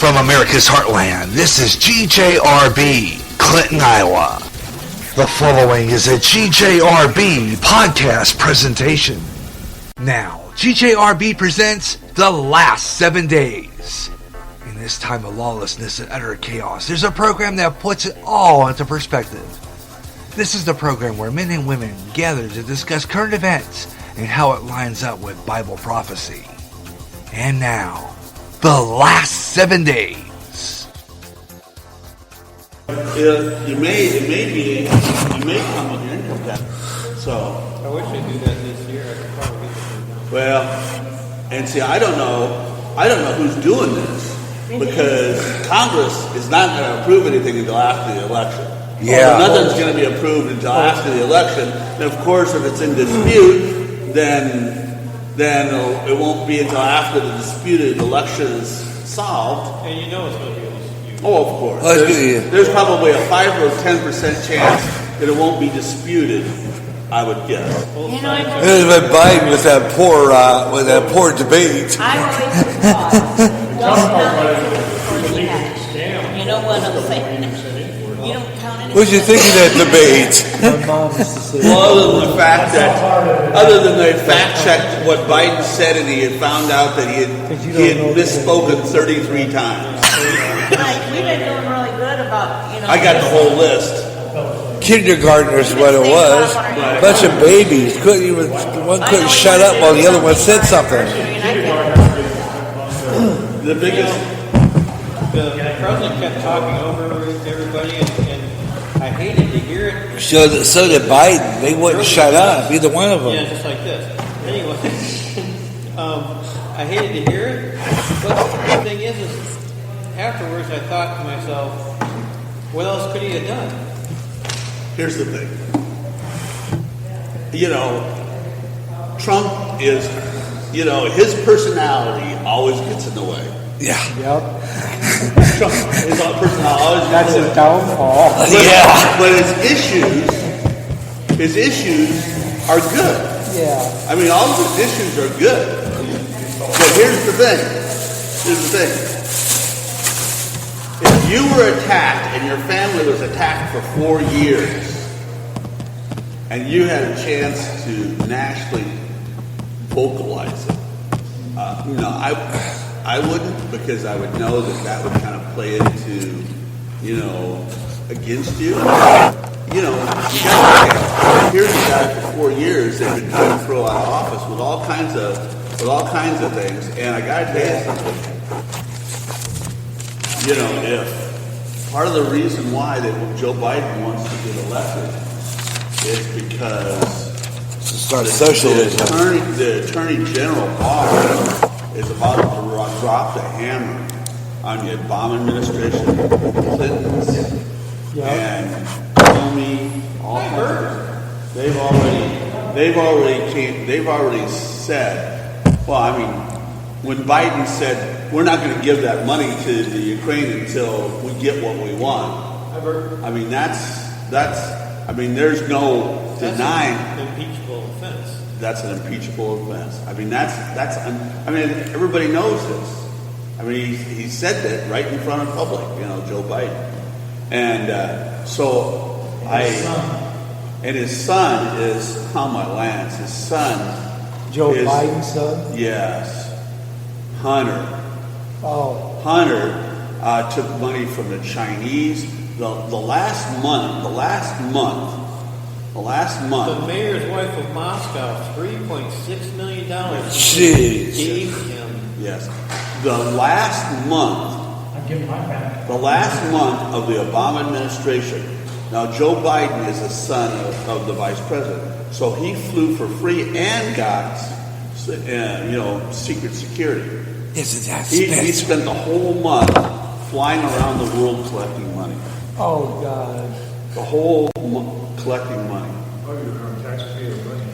from America's heartland, this is GJRB, Clinton, Iowa. The following is a GJRB podcast presentation. Now, GJRB presents The Last 7 Days. In this time of lawlessness and utter chaos, there's a program that puts it all into perspective. This is the program where men and women gather to discuss current events and how it lines up with Bible prophecy. And now, The Last 7 Days. You may come with your income tax. So I wish I do that this year. I could probably get it done. well, and see, I don't know who's doing this because Congress is not going to approve anything until after the election. Yeah. Nothing's going to be approved until after the election. And of course, if it's in dispute, then it won't be until after the disputed election is solved. And you know it's going to be a dispute. Oh, of course. There's probably a 5 or 10% chance that it won't be disputed, I would guess. You know, It was Biden with that poor debate. I always thought, don't count anything before the election. You know what I'm saying? You don't count anything. What did you think of that debate? Well, other than they fact checked what Biden said, and he had found out that he had misspoken 33 times. Right, we've been doing really good about, I got the whole list. Kindergartners, what it was. A bunch of babies. One couldn't shut up while the other one said something. The biggest. The president kept talking over everybody, and I hated to hear it. So did Biden. They wouldn't shut up, either one of them. Yeah, just like this. Anyway, I hated to hear it. But the thing is afterwards I thought to myself, what else could he have done? Here's the thing. Trump is, his personality always gets in the way. Yeah. Yep. Trump, his personality always That's gets in the his way. downfall. But his issues are good. Yeah. I mean, all of his issues are good. But here's the thing. If you were attacked and your family was attacked for 4 years and you had a chance to nationally vocalize it, I wouldn't, because I would know that would kind of play into, against you. You got to look at it. Here's a guy for 4 years that been trying to throw out of office with all kinds of things, and I got to tell you something. If part of the reason why that Joe Biden wants to get elected is because Start socialism. the Attorney General Barr is about to drop the hammer on the Obama administration, Clintons, and Comey, all kinds. They've already said. Well, I mean, when Biden said we're not going to give that money to the Ukraine until we get what we want. I mean, there's no denying. That's an impeachable offense. That's an impeachable offense. I mean, everybody knows this. I mean, he said that right in front of public, Joe Biden. And and his son is, oh my lands, his son. Joe Biden's son? Yes. Hunter. Oh. Hunter took money from the Chinese. The last month. The mayor's wife of Moscow, $3.6 million. Jeez. Gave him. Yes. The last month. I'm giving mine back. The last month of the Obama administration. Now, Joe Biden is a son of the vice president, so he flew for free and got, secret security. Isn't that He expensive? spent the whole month flying around the world collecting money. Oh, God. The whole collecting money. Oh, you're on taxpayer money.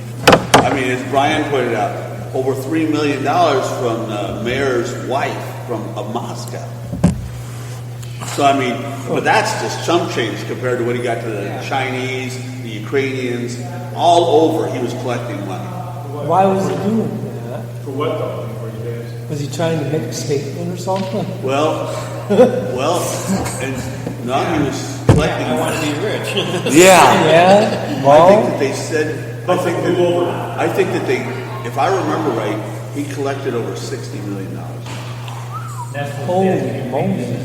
I mean, as Brian pointed out, over $3 million from the mayor's wife of Moscow. So, I mean, but that's just chump change compared to what he got to the Chinese, the Ukrainians, all over he was collecting money. Why was he doing that? For what though? For you guys? Was he trying to make a statement or something? Well, and now he was collecting. I want to be rich. Yeah. Yeah. I Well, think that they said. I think that they, if I remember right, he collected over $60 million. holy moly.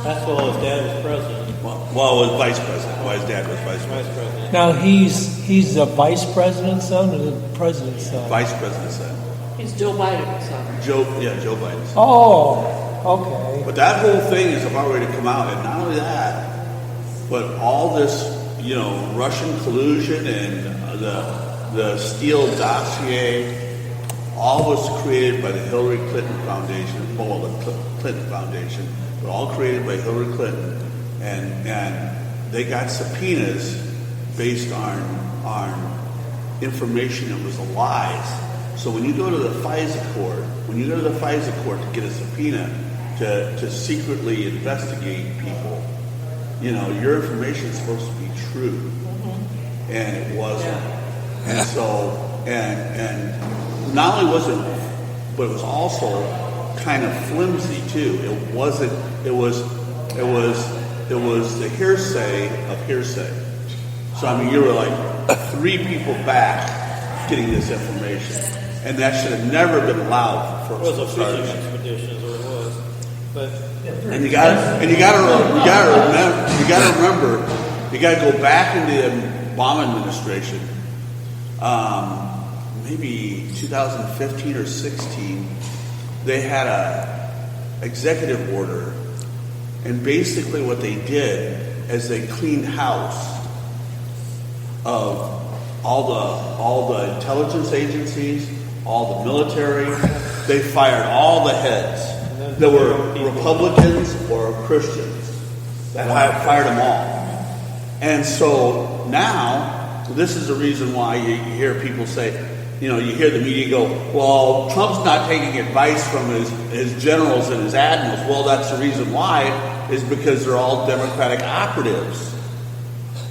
That's while his dad was president. Well, it was vice president. Well, his dad was vice Vice president. president. Now he's the vice president's son or the president's son? Vice president said. He's Joe Biden's son. Joe Biden. Oh, okay. But that whole thing is about ready to come out, and not only that, but all this, Russian collusion and the Steele dossier, all was created by the Hillary Clinton Foundation, well, the Clinton Foundation, but all created by Hillary Clinton, and they got subpoenas based on information that was lies. So when you go to the Pfizer court, to get a subpoena to secretly investigate people, your information is supposed to be true, and it wasn't. And so, and not only was it, but it was also kind of flimsy too. It wasn't. It was the hearsay of hearsay. So I mean, you were like 3 people back getting this information. And that should have never been allowed for It was a fishing expedition, is what it was. But you got to remember, you got to go back into the Obama administration. Maybe 2015 or 16, they had a executive order, and basically what they did is they cleaned house of all the intelligence agencies, all the military. They fired all the heads that were Republicans or Christians. That fired them all. And so now, this is the reason why you hear people say, you hear the media go, well, Trump's not taking advice from his generals and his admirals. Well, that's the reason why, is because they're all Democratic operatives.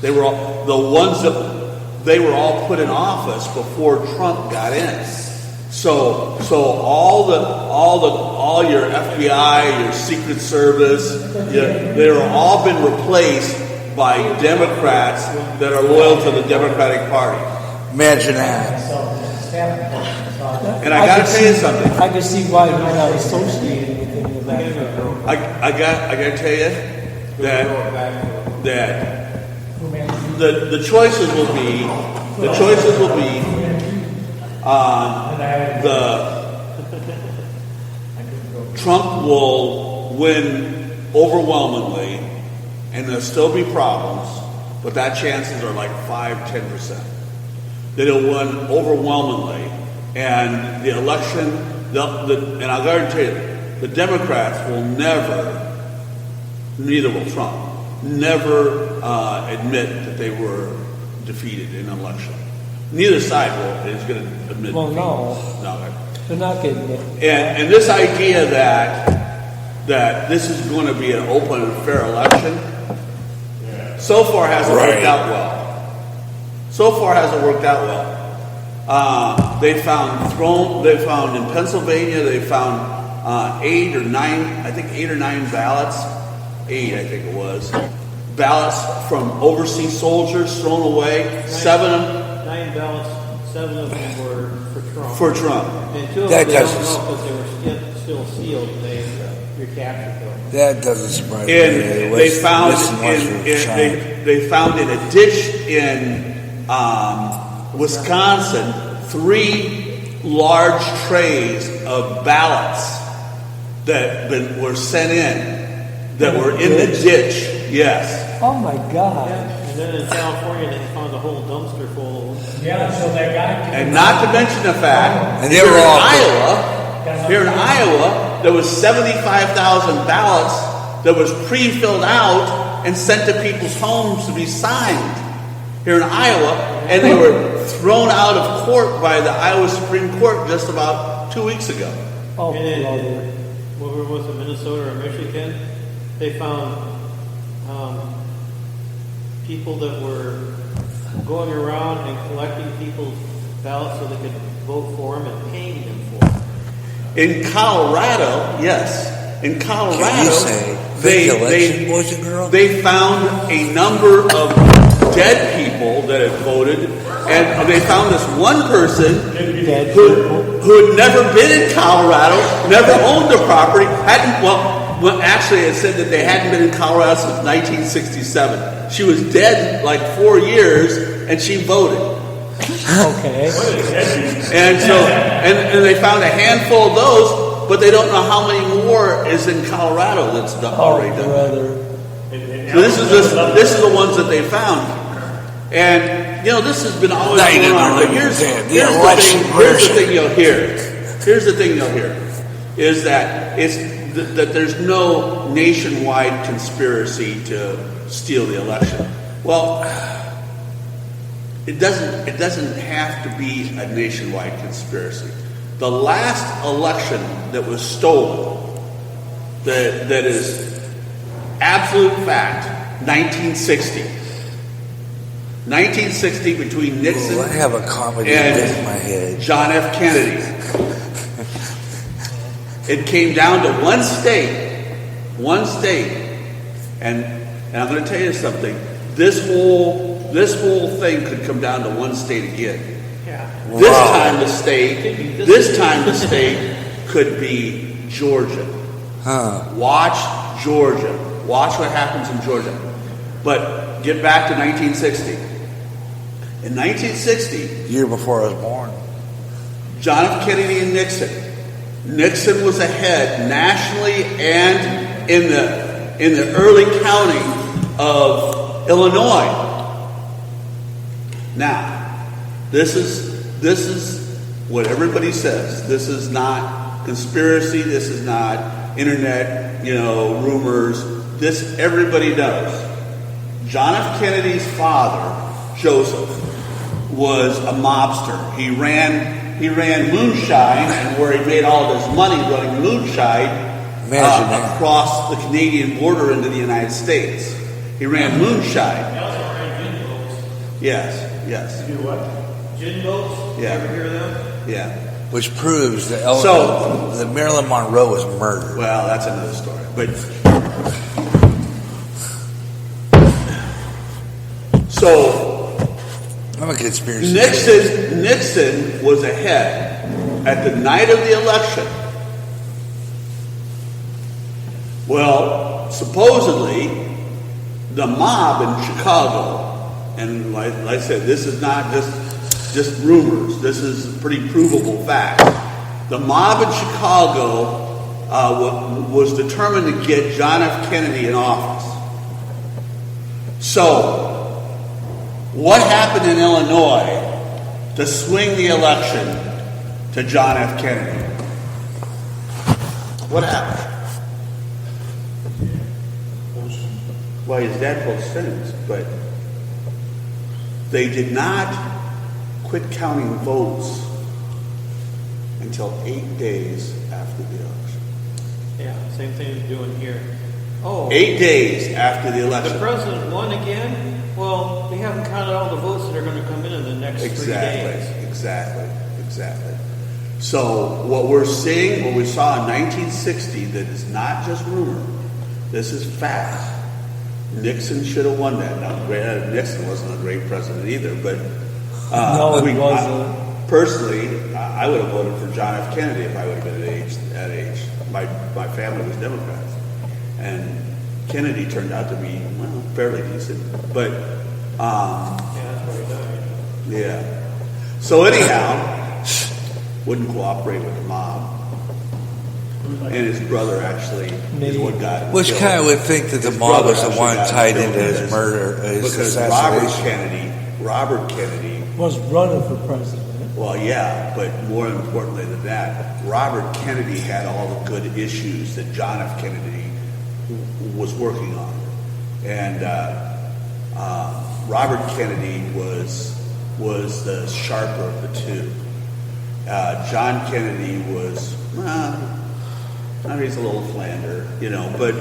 They were all the ones that they were all put in office before Trump got in. So all your FBI, your Secret Service, they are all been replaced by Democrats that are loyal to the Democratic Party. Imagine that. And I got to tell you something. I can see why he's not associated with any of that. I got to tell you that the choices will be Trump will win overwhelmingly, and there'll still be problems, but that chances are like 5-10%. That he'll win overwhelmingly, and the election, and I'll guarantee you, the Democrats will neither will Trump, never admit that they were defeated in an election. Neither side is going to admit. Well, no. They're not getting it. And this idea that this is going to be an open and fair election, so far hasn't worked out well. They found in Pennsylvania, they found 8 or 9 ballots. 8, I think it was. Ballots from overseas soldiers thrown away. 7 of them. 9 ballots, 7 of them were For Trump. And 2 of them, they don't know because they were still sealed. They recaptured them. That doesn't surprise me. And they found in a ditch in Wisconsin 3 large trays of ballots that were sent in that were in the ditch. Yes. Oh my God. And then in California, they found a whole dumpster full of them. Yeah, so that guy. And not to mention the fact, And they were all here in Iowa, there was 75,000 ballots that was pre-filled out and sent to people's homes to be signed here in Iowa, and they were thrown out of court by the Iowa Supreme Court just about 2 weeks ago. Oh, And brother. where was it, Minnesota or Michigan? They found people that were going around and collecting people's ballots so they could vote for them and paying them for them. In Colorado, yes. In Colorado, Can you say election, boys and girls? they found a number of dead people that had voted, and they found this one person who had never been in Colorado, never owned a property, actually it said that they hadn't been in Colorado since 1967. She was dead like 4 years, and she voted. Okay. And so, and they found a handful of those, but they don't know how many more is in Colorado that's already done. So this is the ones that they found, and this has been always going on. But here's the thing you'll hear. Here's the thing you'll hear is that that there's no nationwide conspiracy to steal the election. Well, it doesn't have to be a nationwide conspiracy. The last election that was stolen, that is absolute fact, 1960. 1960 between Nixon I have a comedy and in my head. John F. Kennedy. It came down to one state, and I'm going to tell you something. This whole thing could come down to one state again. Yeah. This time the state could be Georgia. Watch Georgia. Watch what happens in Georgia. But get back to 1960. In 1960, year before I was born, John F. Kennedy and Nixon. Nixon was ahead nationally and in the early county of Illinois. Now, this is what everybody says. This is not conspiracy. This is not internet, rumors. This everybody knows. John F. Kennedy's father, Joseph, was a mobster. He ran moonshine, and where he made all of his money running moonshine across the Canadian border into the United States. He ran moonshine. He also ran gin boats. Yes. Do what? Gin boats? Yeah. You ever hear of them? Yeah. which proves that that Marilyn Monroe was murdered. Well, that's another story. But so I'm a conspiracy. Nixon was ahead at the night of the election. Well, supposedly the mob in Chicago, and like I said, this is not just rumors. This is pretty provable fact. The mob in Chicago was determined to get John F. Kennedy in office. So, what happened in Illinois to swing the election to John F. Kennedy? What happened? Well, his dad pulled strings, but they did not quit counting votes until 8 days after the election. Yeah, same thing as doing here. Oh, 8 days after the election. The president won again? Well, we haven't counted all the votes that are going to come in the next 3 days. Exactly. So what we're seeing, what we saw in 1960, that is not just rumor. This is fact. Nixon should have won that. Now, Nixon wasn't a great president either, but No, it wasn't. Personally, I would have voted for John F. Kennedy if I would have been that age. My family was Democrats, and Kennedy turned out to be fairly decent. But that's where he died. yeah. So anyhow, wouldn't cooperate with the mob. And his brother actually is what got him Which killed. kind of would think that the His mob brother was the actually one got him tied killed into his because- murder, his because assassination. Robert Kennedy. Was running for president. Well, yeah, but more importantly than that, Robert Kennedy had all the good issues that John F. Kennedy was working on, and Robert Kennedy was the sharper of the two. John Kennedy was, he's a little Flander, but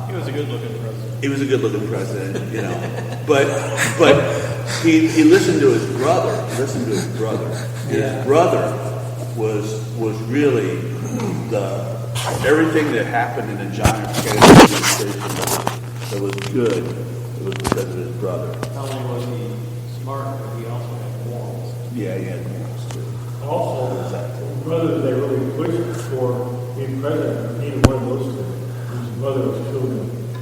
He was a good-looking president. he was a good-looking president, but he listened to his brother. His brother was really everything that happened in the John F. Kennedy administration that was good. It was because of his brother. Not only was he smart, but he also had morals. Yeah, he had morals too. Also, whether they really pushed for being president, neither one of those two. His brother was killed in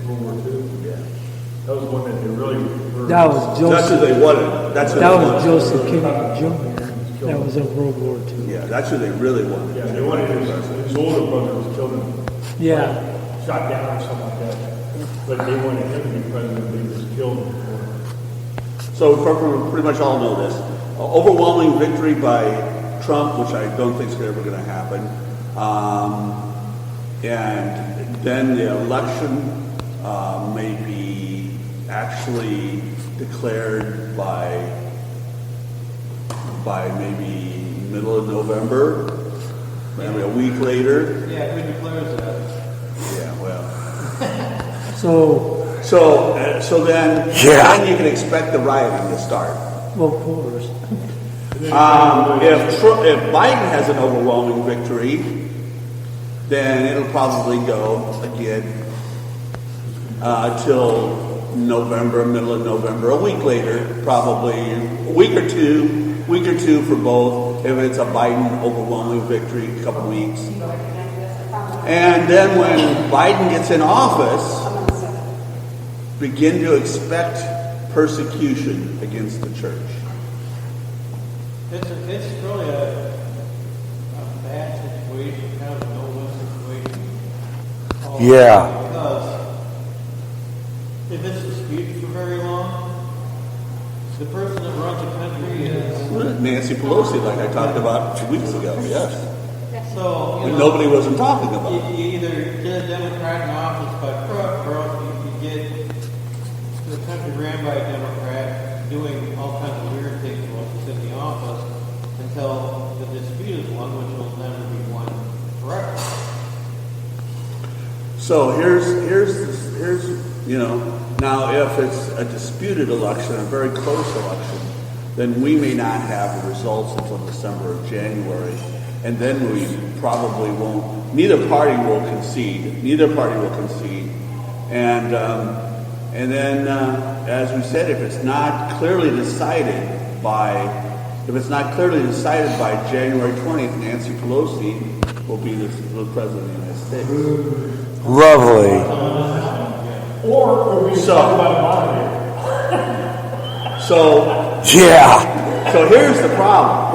World War II. Yeah. That was one that they really were. That was That's who Joseph. they wanted. That's who That they was wanted. Joseph Kennedy Jr. That was in World War II. Yeah, that's who they really wanted. Yeah, they wanted his older brother was killed in, Yeah. shot down or something like that. But they wanted him to be president, but he was killed in the war. So pretty much all know this. Overwhelming victory by Trump, which I don't think is ever going to happen. And then the election may be actually declared by maybe middle of November, maybe a week later. Yeah, who declares that? Yeah, well. So then you can expect the rioting to start. Well, of course. If Biden has an overwhelming victory, then it'll probably go again till November, middle of November. A week later, probably a week or two for both. If it's a Biden overwhelming victory, a couple weeks. And then when Biden gets in office, begin to expect persecution against the church. It's really a bad situation, kind of a no-win situation. Yeah. Because if it's disputed for very long, the person that runs the country is... Nancy Pelosi, like I talked about 2 weeks ago, yes. So, When nobody wasn't talking about it. You either get a Democrat in office by crook, or else you get the country ran by a Democrat doing all kinds of weird things while he's in the office until the dispute is won, which will never be won forever. So here's now if it's a disputed election, a very close election, then we may not have the results until December or January, and then we probably won't. Neither party will concede, and then as we said, if it's not clearly decided by January 20th, Nancy Pelosi will be the president of the United States. Lovely. Or we talk about Yeah. So here's the problem.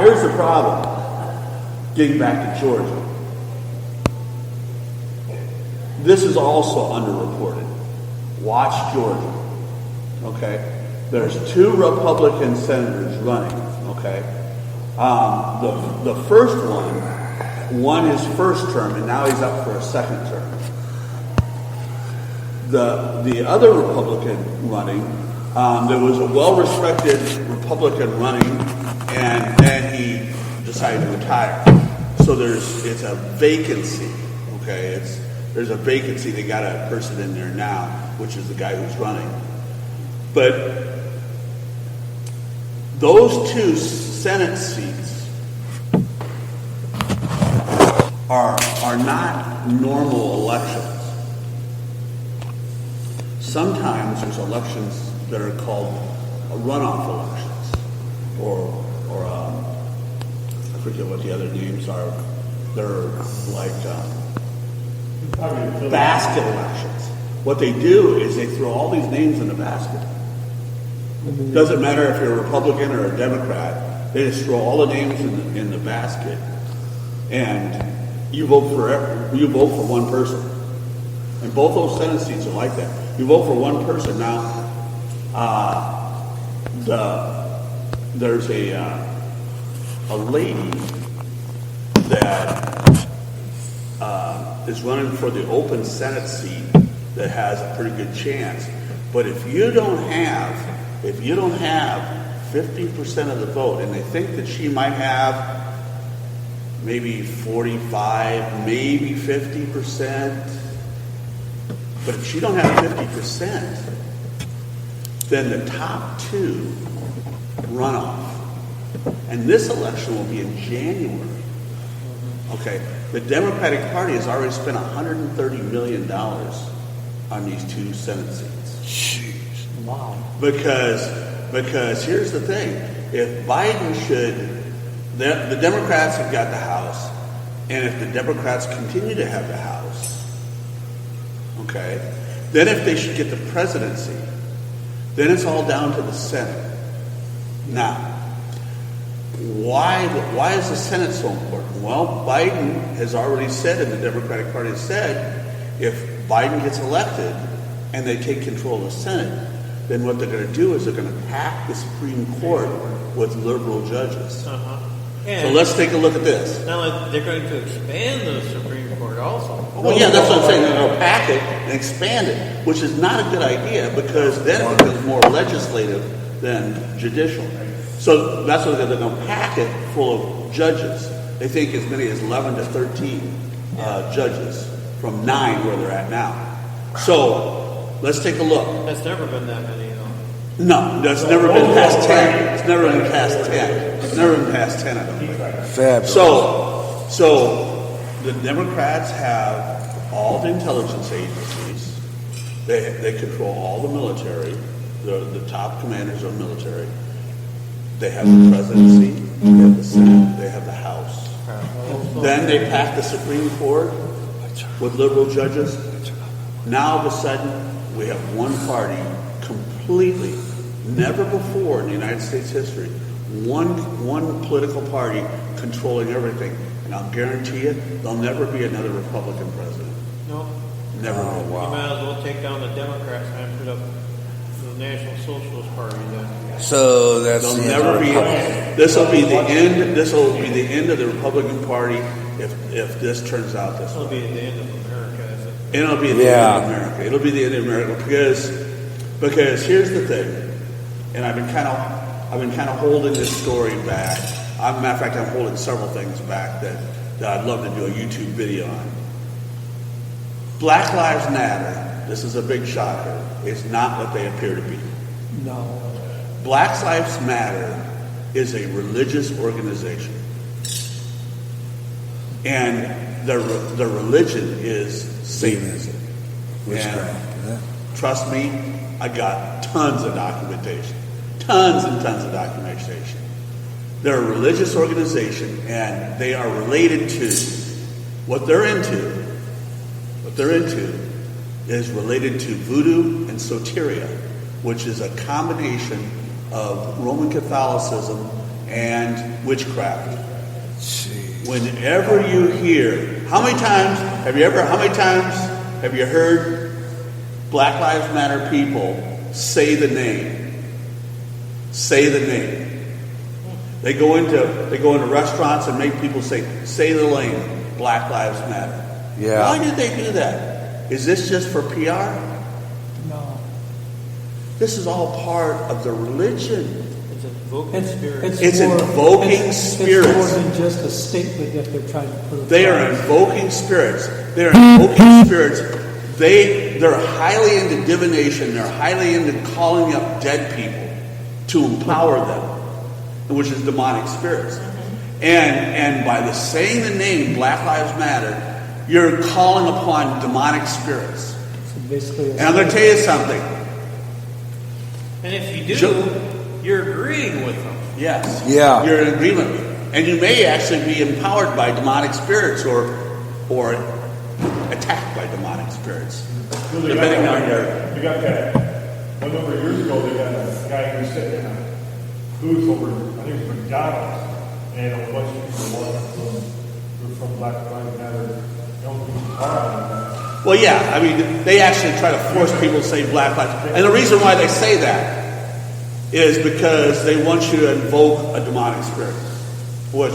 Getting back to Georgia. This is also underreported. Watch Georgia. Okay? There's 2 Republican senators running. Okay? The first one won his first term, and now he's up for a second term. The other Republican running, there was a well-respected Republican running, and then he decided to retire. So it's a vacancy. Okay, there's a vacancy. They got a person in there now, which is the guy who's running. But those 2 Senate seats are not normal elections. Sometimes there's elections that are called runoff elections, or I forget what the other names are. They're like basket elections. What they do is they throw all these names in the basket. Doesn't matter if you're a Republican or a Democrat. They just throw all the names in the basket, and you vote for one person. And both those Senate seats are like that. You vote for one person. Now, there's a lady that is running for the open Senate seat that has a pretty good chance. But if you don't have 50% of the vote, and they think that she might have maybe 45, maybe 50%. But if she don't have 50%, then the top 2 run off. And this election will be in January. Okay, the Democratic Party has already spent $130 million on these 2 Senate seats. Jeez. Wow. Because here's the thing: if Biden the Democrats have got the House, and if the Democrats continue to have the House, okay, then if they should get the presidency, then it's all down to the Senate. Now, why is the Senate so important? Well, Biden has already said, and the Democratic Party has said, if Biden gets elected and they take control of the Senate, then what they're going to do is they're going to pack the Supreme Court with liberal judges. So let's take a look at this. Now they're going to expand the Supreme Court also. Well, yeah, that's what I'm saying. They're going to pack it and expand it, which is not a good idea because then it becomes more legislative than judicial. So that's what they're going to pack it full of judges. They think as many as 11 to 13 judges from 9 where they're at now. So let's take a look. That's never been that many, though. No, that's never been past 10. It's never been past 10. It's never been past 10, I don't think. Fabulous. So the Democrats have all the intelligence agencies. They control all the military, the top commanders of military. They have the presidency, they have the Senate, they have the House. Then they pack the Supreme Court with liberal judges. Now all of a sudden, we have one party completely, never before in the United States history, one political party controlling everything. And I'll guarantee you, there'll never be another Republican president. No. Never. Oh, You wow. might as well take down the Democrats and put up the National Socialist Party then. So that's There'll the never end be. of the Republic. This will be the end. This will be the end of the Republican Party if this turns out this It'll way. be the end of America, is it? And it'll be the Yeah. end of America. It'll be the end of America because here's the thing, and I've been kind of holding this story back. As a matter of fact, I'm holding several things back that I'd love to do a YouTube video on. Black Lives Matter. This is a big shocker. Is not what they appear to be. No. Black Lives Matter is a religious organization. And the religion is Satanism. Witchcraft. And trust me, I got tons of documentation. Tons and tons of documentation. They're a religious organization and they are related to what they're into. What they're into is related to voodoo and soteria, which is a combination of Roman Catholicism and witchcraft. Jeez. Whenever you hear, how many times have you heard Black Lives Matter people say the name? Say the name. They go into restaurants and make people say the name, Black Lives Matter. Yeah. Why did they do that? Is this just for PR? No. This is all part of the religion. It's invoking spirits. It's invoking spirits. It's more than just a statement that they're trying to put. They are invoking spirits. They're invoking spirits. They're highly into divination. They're highly into calling up dead people to empower them, which is demonic spirits. And by saying the name Black Lives Matter, you're calling upon demonic spirits. So basically, And I'm going to tell you something. And if you do, you're agreeing with them. Yes. Yeah. You're in agreement. And you may actually be empowered by demonic spirits or attacked by demonic spirits. Well, Depending on your... They got that. A number of years ago, they got a guy who was sitting in a booth over, I think it was McDonald's, and a bunch of people were from Black Lives Matter. Well, yeah. I mean, they actually try to force people to say Black Lives. And the reason why they say that is because they want you to invoke a demonic spirit, which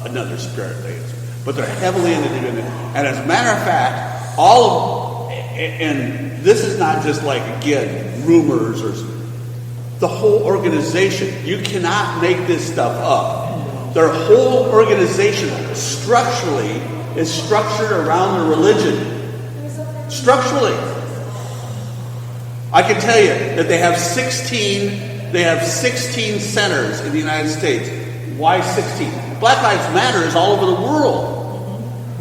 another spirit thing. But they're heavily into divinity. And as a matter of fact, and this is not just like, again, rumors or the whole organization. You cannot make this stuff up. Their whole organization structurally is structured around the religion. Structurally. I can tell you that they have 16 centers in the United States. Why 16? Black Lives Matter is all over the world.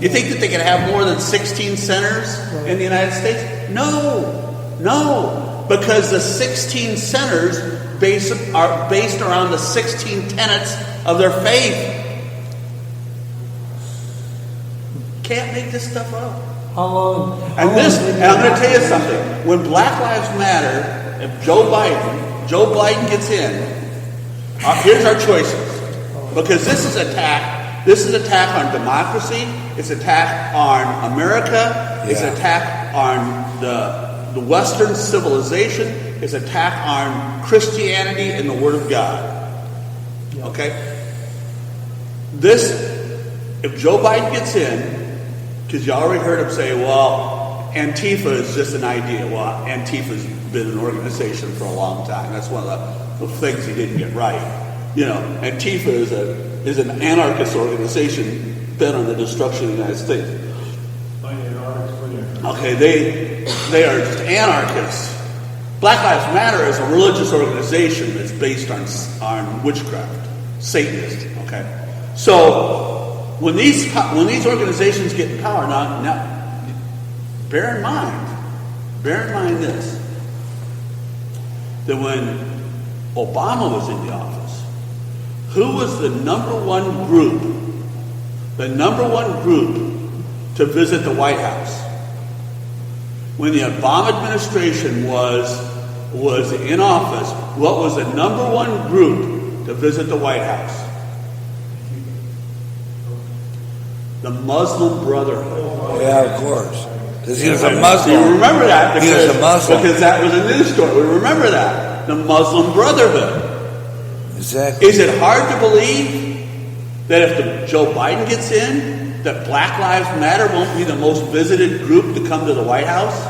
You think that they can have more than 16 centers in the United States? No. Because the 16 centers are based around the 16 tenets of their faith. Can't make this stuff up. And I'm going to tell you something. When Black Lives Matter, if Joe Biden gets in, here's our choices. Because this is attack on democracy. It's attack on America. It's attack on the Western civilization. It's attack on Christianity and the Word of God. Okay? If Joe Biden gets in, because you already heard him say, well, Antifa is just an idea. Well, Antifa's been an organization for a long time. That's one of the things he didn't get right. Antifa is an anarchist organization bent on the destruction of the United States. Okay, they are just anarchists. Black Lives Matter is a religious organization that's based on witchcraft, Satanist. Okay, so when these organizations get in power, now bear in mind this, that when Obama was in the office, who was the number one group to visit the White House? When the Obama administration was in office, what was the number one group to visit the White House? The Muslim Brotherhood. Yeah, of course. Because he was a Muslim. You remember that because, he was a Muslim. Because that was a news story. We remember that. The Muslim Brotherhood. Exactly. Is it hard to believe that if Joe Biden gets in, that Black Lives Matter won't be the most visited group to come to the White House?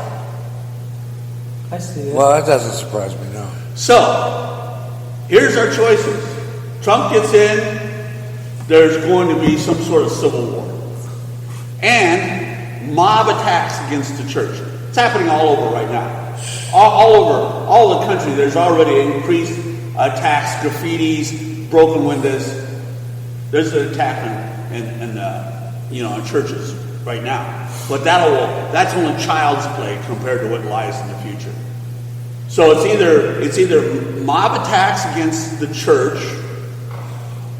I see it. Well, that doesn't surprise me, no. So, here's our choices. Trump gets in, there's going to be some sort of civil war. And mob attacks against the church. It's happening all over right now. All over, all the country, there's already increased attacks, graffitis, broken windows. There's an attack in churches right now. But that's only child's play compared to what lies in the future. So it's either mob attacks against the church,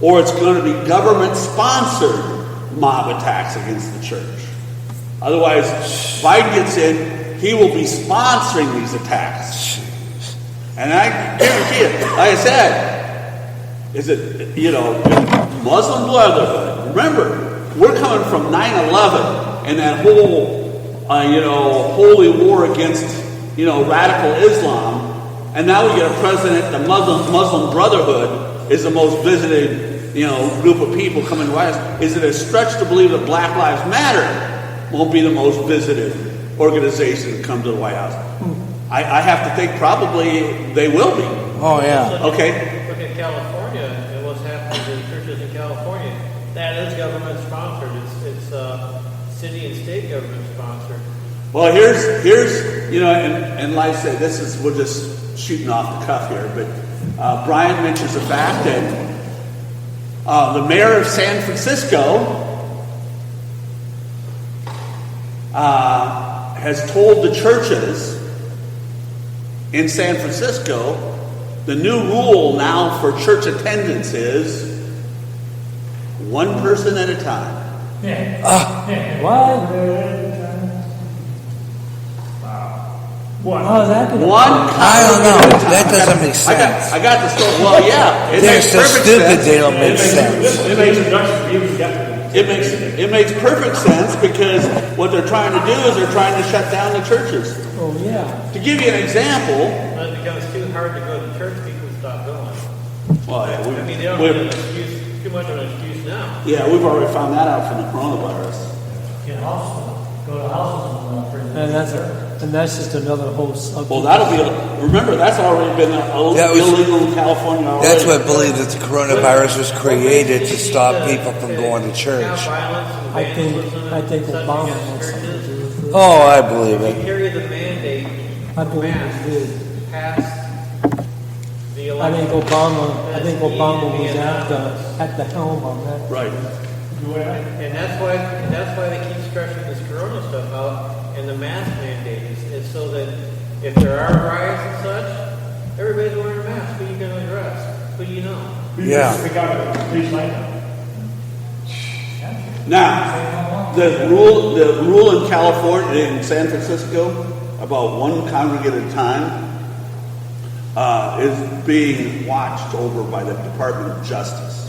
or it's going to be government-sponsored mob attacks against the church. Otherwise, Biden gets in, he will be sponsoring these attacks. And I guarantee it, like I said, Muslim Brotherhood. Remember, we're coming from 9/11 and that whole, holy war against, radical Islam. And now we get a president, the Muslim Brotherhood is the most visited group of people coming to White House. Is it a stretch to believe that Black Lives Matter won't be the most visited organization to come to the White House? I have to think probably they will be. Oh, yeah. Okay. Look at California and what's happening to the churches in California. That is government sponsored. It's city and state government sponsored. Well, here's and like I said, we're just shooting off the cuff here, but Brian mentions the fact that the mayor of San Francisco has told the churches in San Francisco the new rule now for church attendance is one person at a time. What? How is that going to I don't know. That doesn't make sense. I got the story. Well, yeah. They're so stupid they don't make sense. It makes perfect sense because what they're trying to do is they're trying to shut down the churches. Oh, yeah. To give you an example. When it becomes too hard to go to church, people stop going. Well, yeah, they don't have an excuse, too much of an excuse now. Yeah, we've already found that out from the coronavirus. Get hospital. Go to houses and that's just another whole subject. Well, remember, that's already been illegal in California already. That's what I believe that the coronavirus was created to stop people from going to church. I think Obama had something to do with it. Oh, I believe They it. carry the mandate I believe mask it did. past the I think Obama was at the helm on that. Right. And that's why they keep stretching this Corona stuff out, and the mask mandate is so that if there are riots and such, everybody's wearing a mask. Who are you going to address? Who do you know? Yeah. We got a baseline. Now, the rule in California, in San Francisco, about one congregate at a time, is being watched over by the Department of Justice.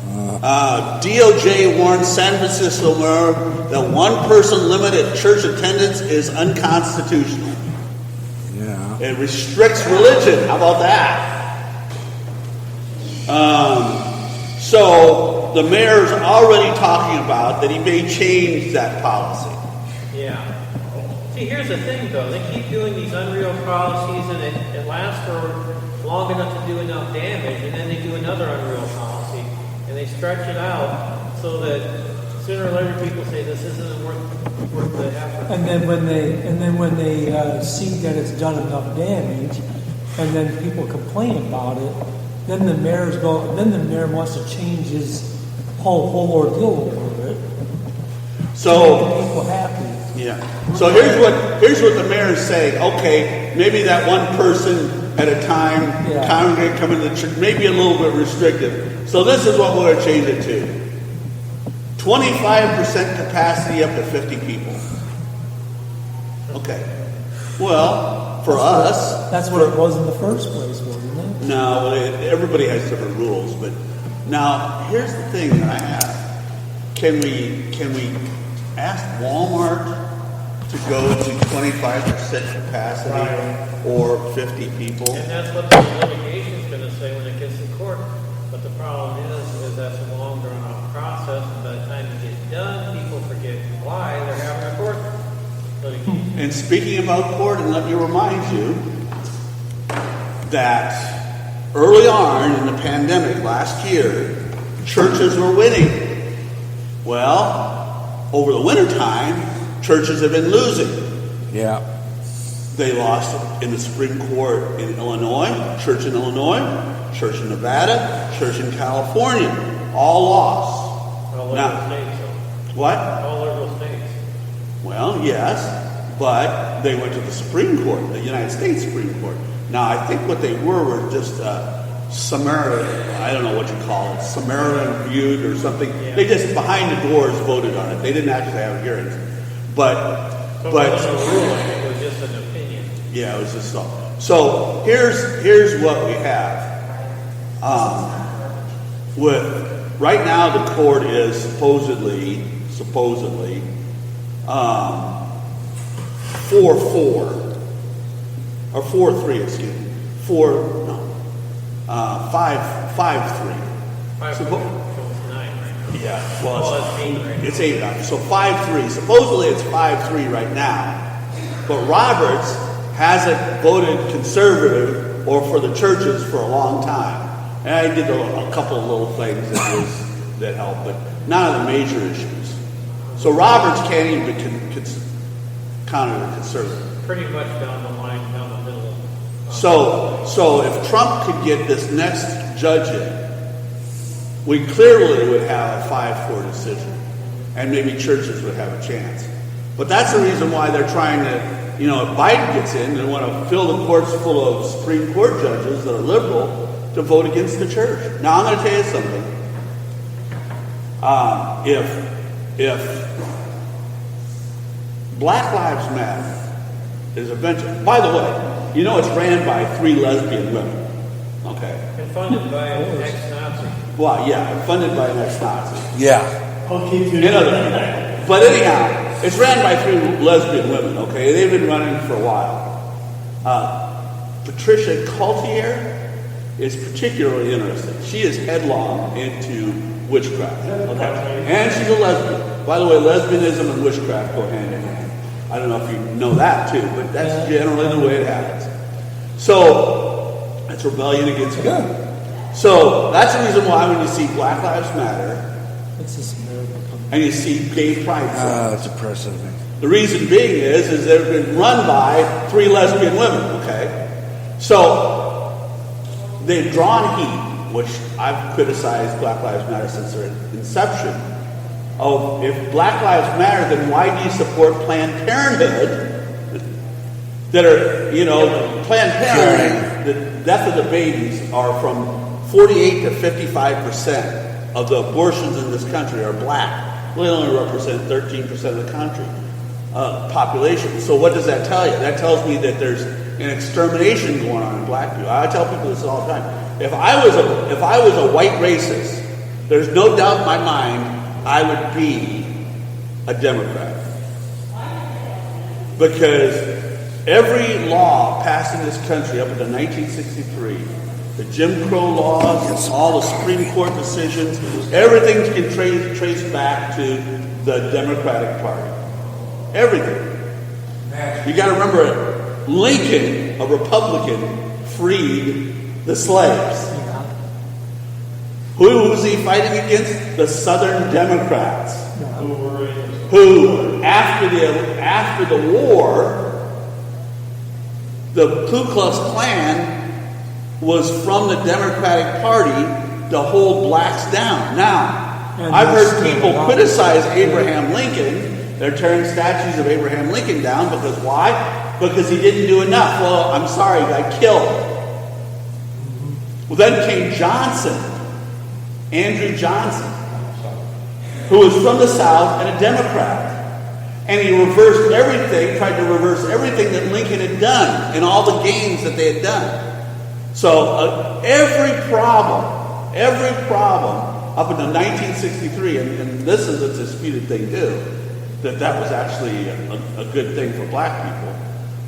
DOJ warned San Francisco mayor that one-person limit at church attendance is unconstitutional. Yeah. It restricts religion. How about that? So the mayor's already talking about that he may change that policy. Yeah. See, here's the thing, though. They keep doing these unreal policies, and it lasts for long enough to do enough damage, and then they do another unreal policy, and they stretch it out so that sooner or later people say this isn't worth the effort. And then when they see that it's done enough damage, and then people complain about it, then the mayor wants to change his whole ordeal over it. So to make the people happy. yeah. So here's what the mayor is saying. Okay, maybe that one person at a time, congregate coming to the church, maybe a little bit restrictive. So this is what we're going to change it to: 25% capacity up to 50 people. Okay. Well, for us, that's what it was in the first place, wasn't it? No, everybody has different rules. But now here's the thing that I have: can we ask Walmart to go to 25% capacity or 50 people? And that's what the litigation is going to say when it gets in court. But the problem is that's a long drawn out process, and by the time it gets done, people forget why they're having a court litigation. And speaking about court, and let me remind you that early on in the pandemic last year, churches were winning. Well, over the wintertime, churches have been losing. Yeah. They lost in the Supreme Court in Illinois, church in Illinois, church in Nevada, church in California. All lost. All Now, states, though. what? All liberal states. Well, yes, but they went to the Supreme Court, the United States Supreme Court. Now, I think what they were just Samaritan, I don't know what you call it, Samaritan viewed or something. Yeah. They just behind the doors voted on it. They didn't actually have hearings. But it wasn't a ruling, it was just an opinion. Yeah, it was just so. So here's what we have. With right now, the court is supposedly 4-4 or 4-3. Excuse me. 5-3. 5-4. It's 9 right now. Yeah, well, it's 8 right now. It's 8 now. So 5-3. Supposedly it's 5-3 right now. But Roberts hasn't voted conservative or for the churches for a long time. And I did a couple of little things that helped, but none of the major issues. So Roberts can't even be counted a conservative. Pretty much down the line, down the middle. So if Trump could get this next judge in, we clearly would have a 5-4 decision, and maybe churches would have a chance. But that's the reason why they're trying to, if Biden gets in, they want to fill the courts full of Supreme Court judges that are liberal to vote against the church. Now, I'm going to tell you something. If Black Lives Matter is eventually, by the way, it's ran by 3 lesbian women. Okay. And funded by an ex-Nazi. Well, yeah, funded by an ex-Nazi. Yeah. But anyhow, it's ran by 3 lesbian women, okay? They've been running for a while. Patricia Coultier is particularly interesting. She is headlong into witchcraft. Okay? And she's a lesbian. By the way, lesbianism and witchcraft go hand in hand. I don't know if you know that too, but that's generally the way it happens. So, that's rebellion against God. So, that's the reason why when you see Black Lives Matter, and you see gay pride, that's oppressive. the reason being is they've been run by 3 lesbian women, okay? So, they've drawn heat, which I've criticized Black Lives Matter since their inception. Oh, if Black Lives Matter, then why do you support Planned Parenthood? That are, Planned Parenthood, the death of the babies are from 48 to 55% of the abortions in this country are black. They only represent 13% of the country population. So what does that tell you? That tells me that there's an extermination going on in black people. I tell people this all the time. If I was a white racist, there's no doubt in my mind I would be a Democrat. Because every law passed in this country up until 1963, the Jim Crow laws, all the Supreme Court decisions, everything can trace back to the Democratic Party. Everything. You got to remember, Lincoln, a Republican, freed the slaves. Who was he fighting against? The Southern Democrats. Who, after the war, the Ku Klux Klan was from the Democratic Party to hold blacks down. Now, I've heard people criticize Abraham Lincoln. They're tearing statues of Abraham Lincoln down because why? Because he didn't do enough. Well, I'm sorry, he got killed. Well, then came Johnson, Andrew Johnson, who was from the South and a Democrat. And he reversed everything, tried to reverse everything that Lincoln had done and all the gains that they had done. So every problem up until 1963, and this is a disputed thing too, that was actually a good thing for black people.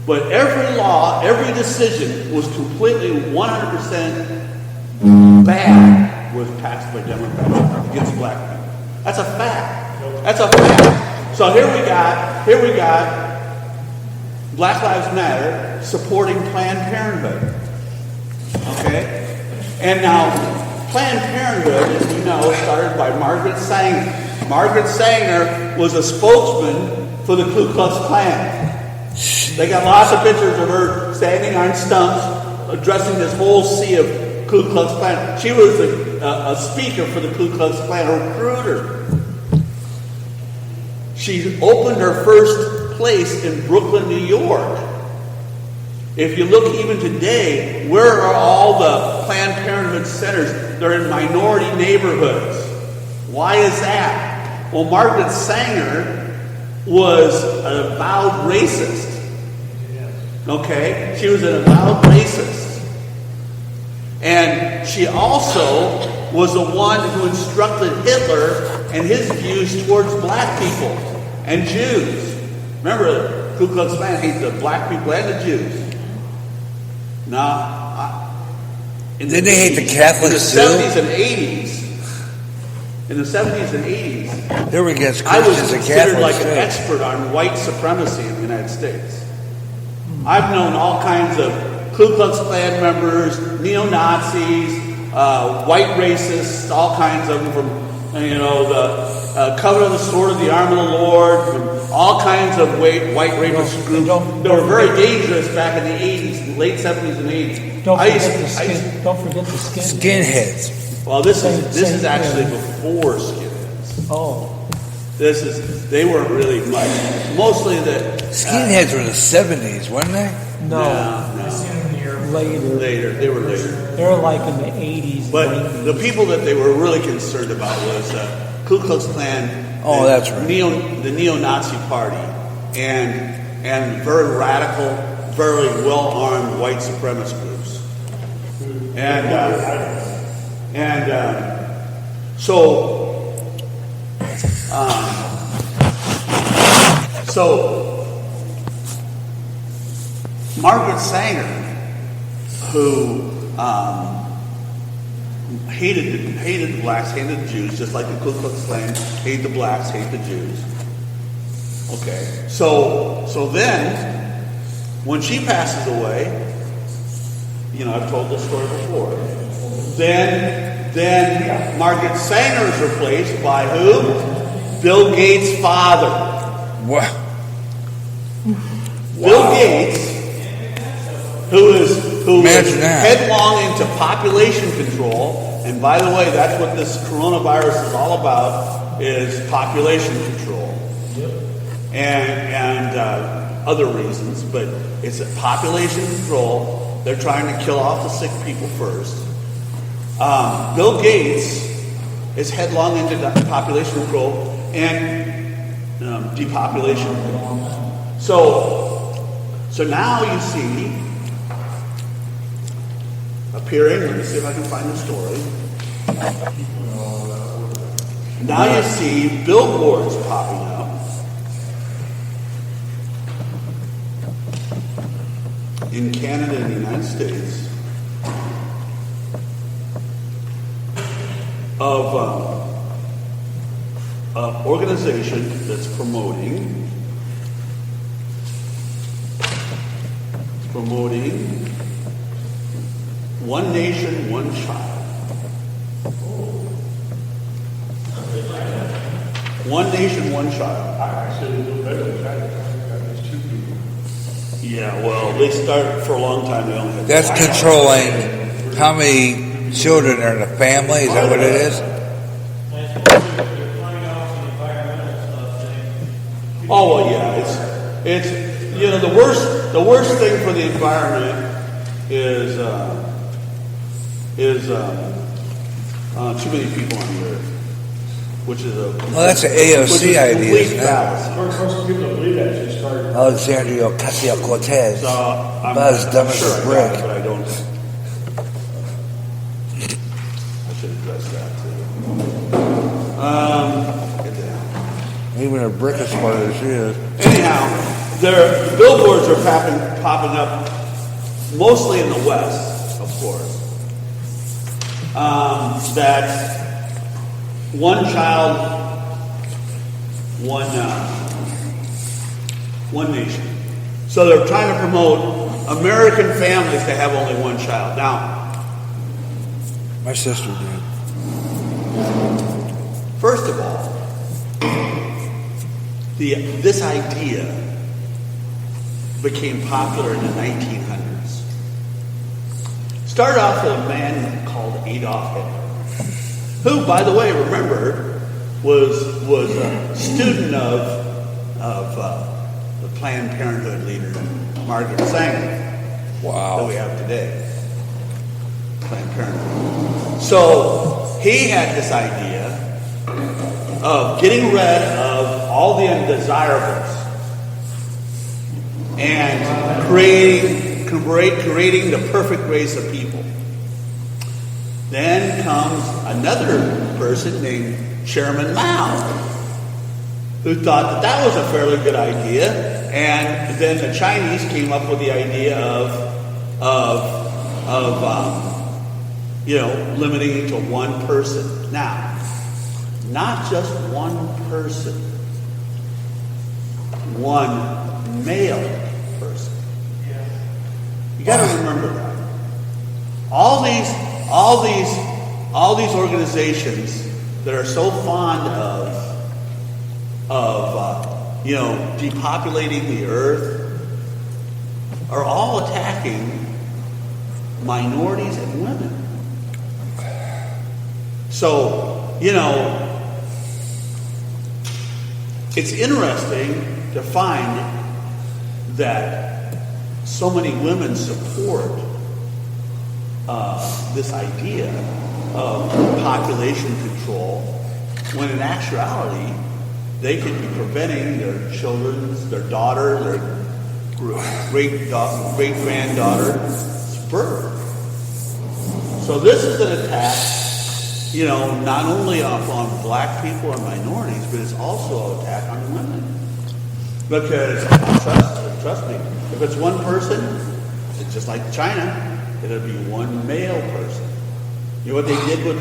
But every law, every decision was completely 100% bad was passed by Democrats against black people. That's a fact. That's a fact. So here we got Black Lives Matter supporting Planned Parenthood. Okay? And now Planned Parenthood, as you know, started by Margaret Sanger. Margaret Sanger was a spokesman for the Ku Klux Klan. They got lots of pictures of her standing on stumps, addressing this whole sea of Ku Klux Klan. She was a speaker for the Ku Klux Klan, a recruiter. She opened her first place in Brooklyn, New York. If you look even today, where are all the Planned Parenthood centers? They're in minority neighborhoods. Why is that? Well, Margaret Sanger was an avowed racist. Okay? She was an avowed racist. And she also was the one who instructed Hitler and his views towards black people and Jews. Remember, the Ku Klux Klan hated the black people and the Jews. Now, did they hate the Catholics too? In the 70s and 80s, they were against I was Christians and considered Catholics like an expert on white supremacy in the United States. I've known all kinds of Ku Klux Klan members, neo-Nazis, white racists, all kinds of them from, the Covenant of the Sword of the Arm of the Lord, from all kinds of white racist groups. They were very dangerous back in the 80s, late 70s and 80s. Don't forget the skinheads. Well, this is actually before skinheads. Oh. They weren't really much. Mostly the skinheads were in the 70s, weren't they? No. Later. They were later. They were like in the 80s. But the people that they were really concerned about was Ku Klux Klan. Oh, that's right. The neo-Nazi party, and very radical, very well-armed white supremacist groups. So Margaret Sanger, who hated the blacks, hated the Jews, just like the Ku Klux Klan hated the blacks, hate the Jews. Okay, so then when she passes away, I've told this story before. Then Margaret Sanger is replaced by who? Bill Gates' father. What? Bill Gates Imagine that. headlong into population control. And by the way, that's what this coronavirus is all about, is population control. Yep. And other reasons, but it's a population control. They're trying to kill off the sick people first. Bill Gates is headlong into population control and depopulation. So now you see appearing, let me see if I can find the story. Now you see billboards popping up in Canada and the United States of an organization that's promoting one nation, one child. One nation, one child. I actually do better than China. There's 2 people. Yeah, well, they started for a long time. They only had That's controlling how many children are in a family. Is that what it is? Oh well, yeah. It's the worst thing for the environment is too many people on the earth, which is That's an AOC idea, isn't it? Of course, most people don't believe that. Just start. Alexandria Ocasio-Cortez. I'm About as dumb as sure a I got brick. it, but I don't. I should address that too. Get down. Even a brick is smarter than she is. Anyhow, the billboards are popping up mostly in the West, of course. That one child, one nation. So they're trying to promote American families to have only one child. Now, My sister did. first of all, this idea became popular in the 1900s. Started off with a man called Adolf Hitler, who, by the way, remember, was a student of the Planned Parenthood leader Margaret Sanger that Wow. we have today. Planned Parenthood. So he had this idea of getting rid of all the undesirables and creating the perfect race of people. Then comes another person named Chairman Mao, who thought that was a fairly good idea, and then the Chinese came up with the idea of limiting it to one person. Now, not just one person, one male person. You got to remember that. All these organizations that are so fond of depopulating the earth are all attacking minorities and women. So, it's interesting to find that so many women support this idea of population control, when in actuality they could be preventing their children's, their daughter, their great-granddaughter's birth. So this is an attack, not only on black people and minorities, but it's also an attack on women. Because, trust me, if it's one person, it's just like China, it'll be one male person. You know what they did with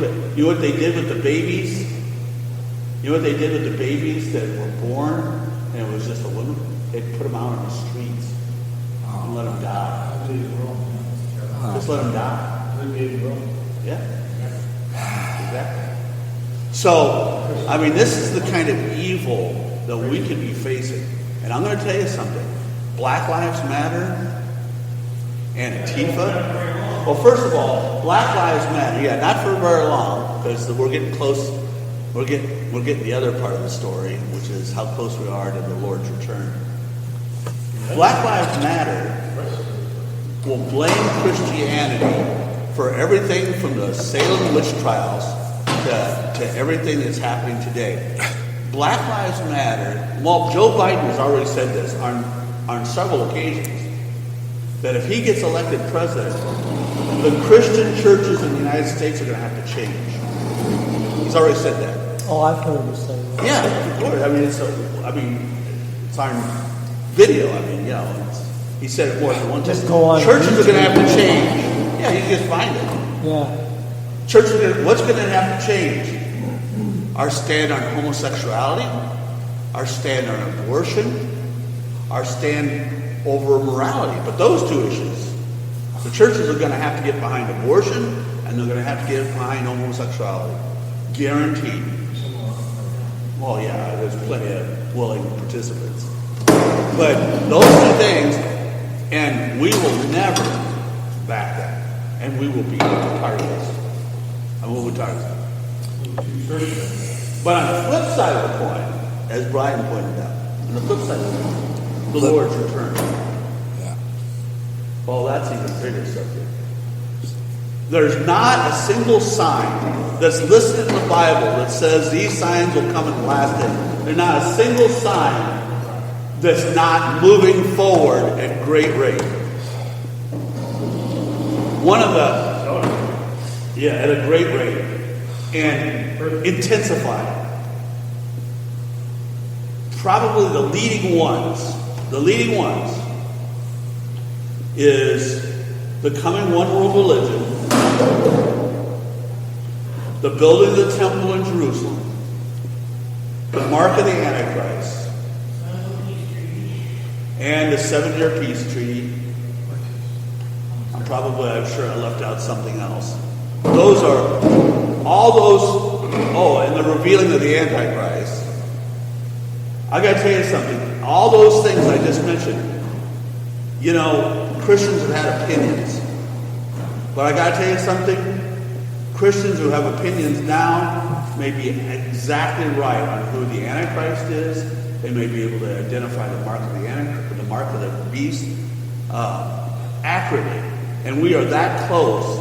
the babies? You know what they did with the babies that were born and it was just a woman? They put them out on the streets and let them die. Just let them die. Yeah. Exactly. So, this is the kind of evil that we could be facing. And I'm going to tell you something. Black Lives Matter Antifa. Well, first of all, Black Lives Matter. Yeah, not for very long, because we're getting close. We're getting the other part of the story, which is how close we are to the Lord's return. Black Lives Matter will blame Christianity for everything from the Salem witch trials to everything that's happening today. Black Lives Matter. Well, Joe Biden has already said this on several occasions, that if he gets elected president, the Christian churches in the United States are going to have to change. He's already said that. Oh, I've heard him say that. Yeah, of course. It's on video. He said it more than one time. Just go on. Churches are going to have to change. Yeah, you can just find it. Yeah. Churches, what's going to have to change? Our stand on homosexuality, our stand on abortion, our stand over morality. But those two issues, the churches are going to have to get behind abortion, and they're going to have to get behind homosexuality. Guaranteed. Well, yeah, there's plenty of willing participants. But those two things, and we will never back that. And we will be targeted. And we'll be targeted. But on the flip side of the coin, as Brian pointed out, on the flip side of the coin, the Lord's return. Yeah. Well, that's even bigger subject. There's not a single sign that's listed in the Bible that says these signs will come in the last day. There's not a single sign that's not moving forward at great rate. At a great rate. And intensifying. Probably the leading ones is the coming one world religion, the building of the temple in Jerusalem, the mark of the Antichrist, and the 7-year peace treaty. I'm sure I left out something else. And the revealing of the Antichrist. I got to tell you something. All those things I just mentioned, Christians have had opinions. But I got to tell you something. Christians who have opinions now may be exactly right on who the Antichrist is. They may be able to identify the mark of the Antichrist, the mark of the beast, accurately. And we are that close.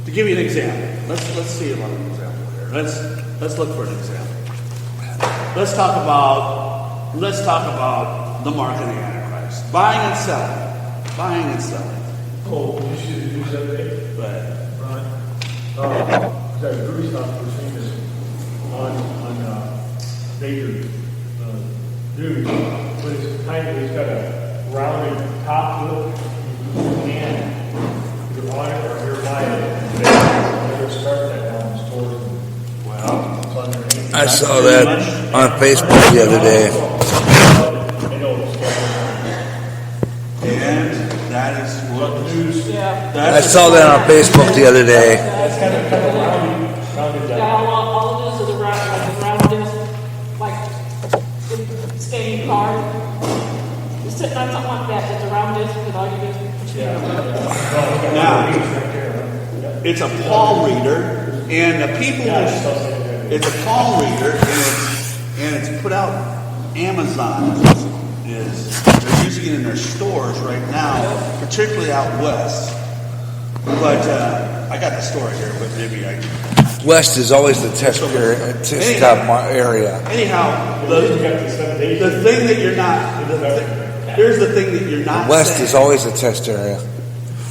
To give you an example, let's see about an example here. Let's look for an example. Let's talk about the mark of the Antichrist. Buying and selling. Oh, you should do something. Right. That Bruce was saying this on Baker News. But he's got a rounded top look. And either on it or nearby it. Never start that down the store. Wow. I saw that on Facebook the other day. And that is what news. I saw that on Facebook the other day. That's kind of rounded down. Yeah, all it is a round disc, like skating card. You're sitting on something like that, it's a round disc with all your discs. Now, it's a palm reader, and the people it's a palm reader, and it's put out. Amazon they're using it in their stores right now, particularly out west. But I got the story here, but maybe I. West is always the test area. Anyhow, the thing that you're not. Here's the thing that you're not. West saying. is always a test area.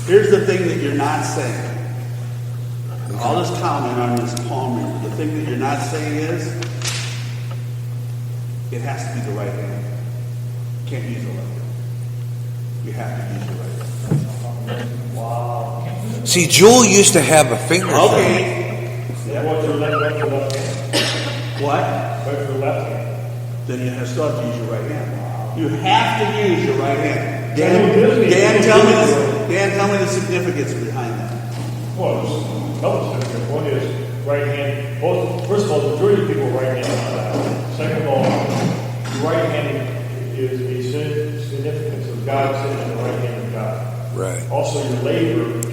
Here's the thing that you're not saying. All this comment on this palm reader. The thing that you're not saying is it has to be the right hand. You can't use the left hand. You have to use the right hand. Wow. See, Jewel used to have a finger thing. Okay. What's your left hand? What? What's your left hand? Then you still have to use your right hand. You have to use your right hand. Dan, tell me the significance behind that. Well, there's a couple significance. One is right hand. First of all, the majority of people are right handed. Second of all, the right hand is a significance of God Also, your labor is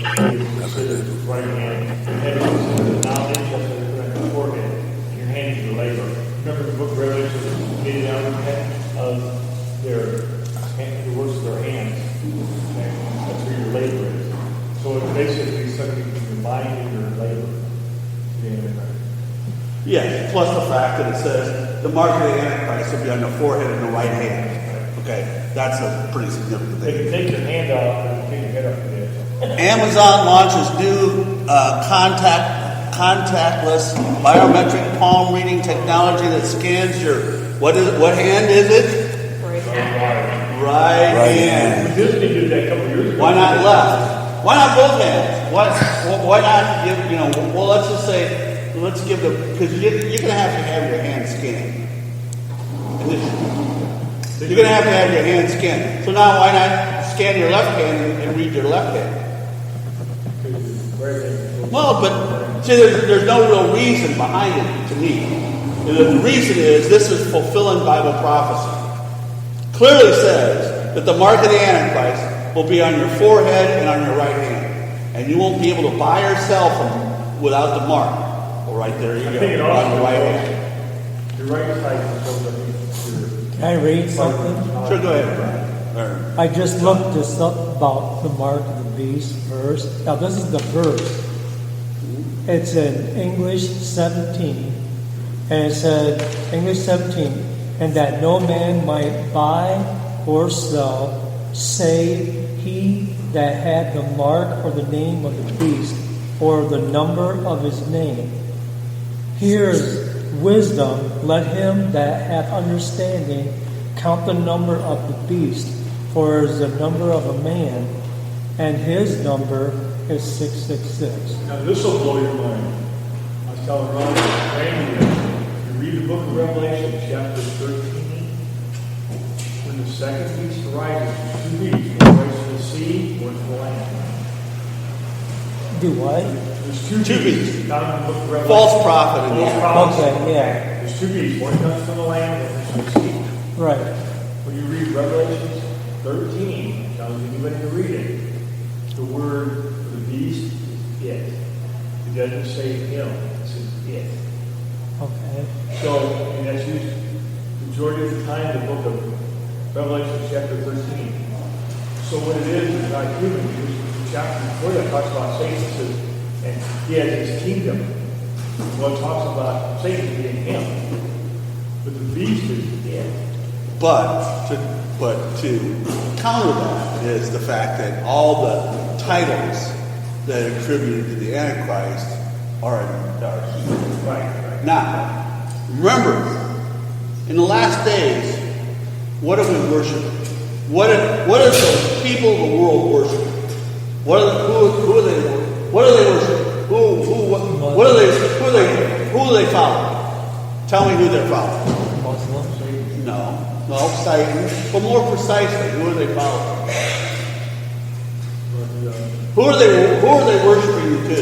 considered right hand. Your head is considered knowledge, that's what they put on your forehead. And your hand is your labor. Remember the book of Revelation, made it out of the works of their hands. Okay? That's where your labor is. So it's basically something between your mind and your labor. Yes, plus the fact that it says the mark of the Antichrist will be on the forehead and the right hand. Okay, that's a pretty significant They thing. can take your hand off and take your head up there. Amazon launches new contactless biometric palm reading technology that scans your what hand is it? Right hand. Disney did that a couple years ago. Why not left? Why not both hands? Why not give, well, let's just say, let's give because you're going to have your hand scanned. You're going to have your hand scanned. So now why not scan your left hand and read your left hand? Well, but see, there's no real reason behind it to me. The reason is this is fulfilling Bible prophecy. Clearly says that the mark of the Antichrist will be on your forehead and on your right hand. And you won't be able to buy or sell them without the mark. Well, right there you go, on your right hand. Your right side shows up. Can I read something? Sure, go ahead, Brian. I just looked this up about the mark of the beast verse. Now, this is the verse. It's in English 17. And it said, English 17, and that no man might buy or sell, save he that had the mark or the name of the beast, or the number of his name. Here's wisdom, let him that hath understanding count the number of the beast, for it is the number of a man, and his number is 666. Now this will blow your mind. I was telling Ron, Randy, you read the book of Revelation, chapter 13. When the second beast arises, two beasts, one rises to the sea, one to the land. Do what? There's two beasts. beasts down in the book of Revelation. False prophet. False prophet. Okay, yeah. There's two beasts. One comes from the land, one comes from the sea. Right. When you read Revelation 13, it tells you anybody to read it. The word for the beast is it. It doesn't say him, it says it. Okay. So, and that's used the majority of the time in the book of Revelation chapter 13. So what it is not human. The chapter before that talks about Satan, it says, and he has his kingdom. Well, it talks about Satan being him. But the beast is it. But to counter that is the fact that all the titles that are attributed to the Antichrist are he. Right. Now, remember, in the last days, what do we worship? What does the people of the world worship? Who are they? What do they worship? Who do they follow? Tell me who they're following. Muslims. No, Satan. But more precisely, who are they following? Who are they worshiping to?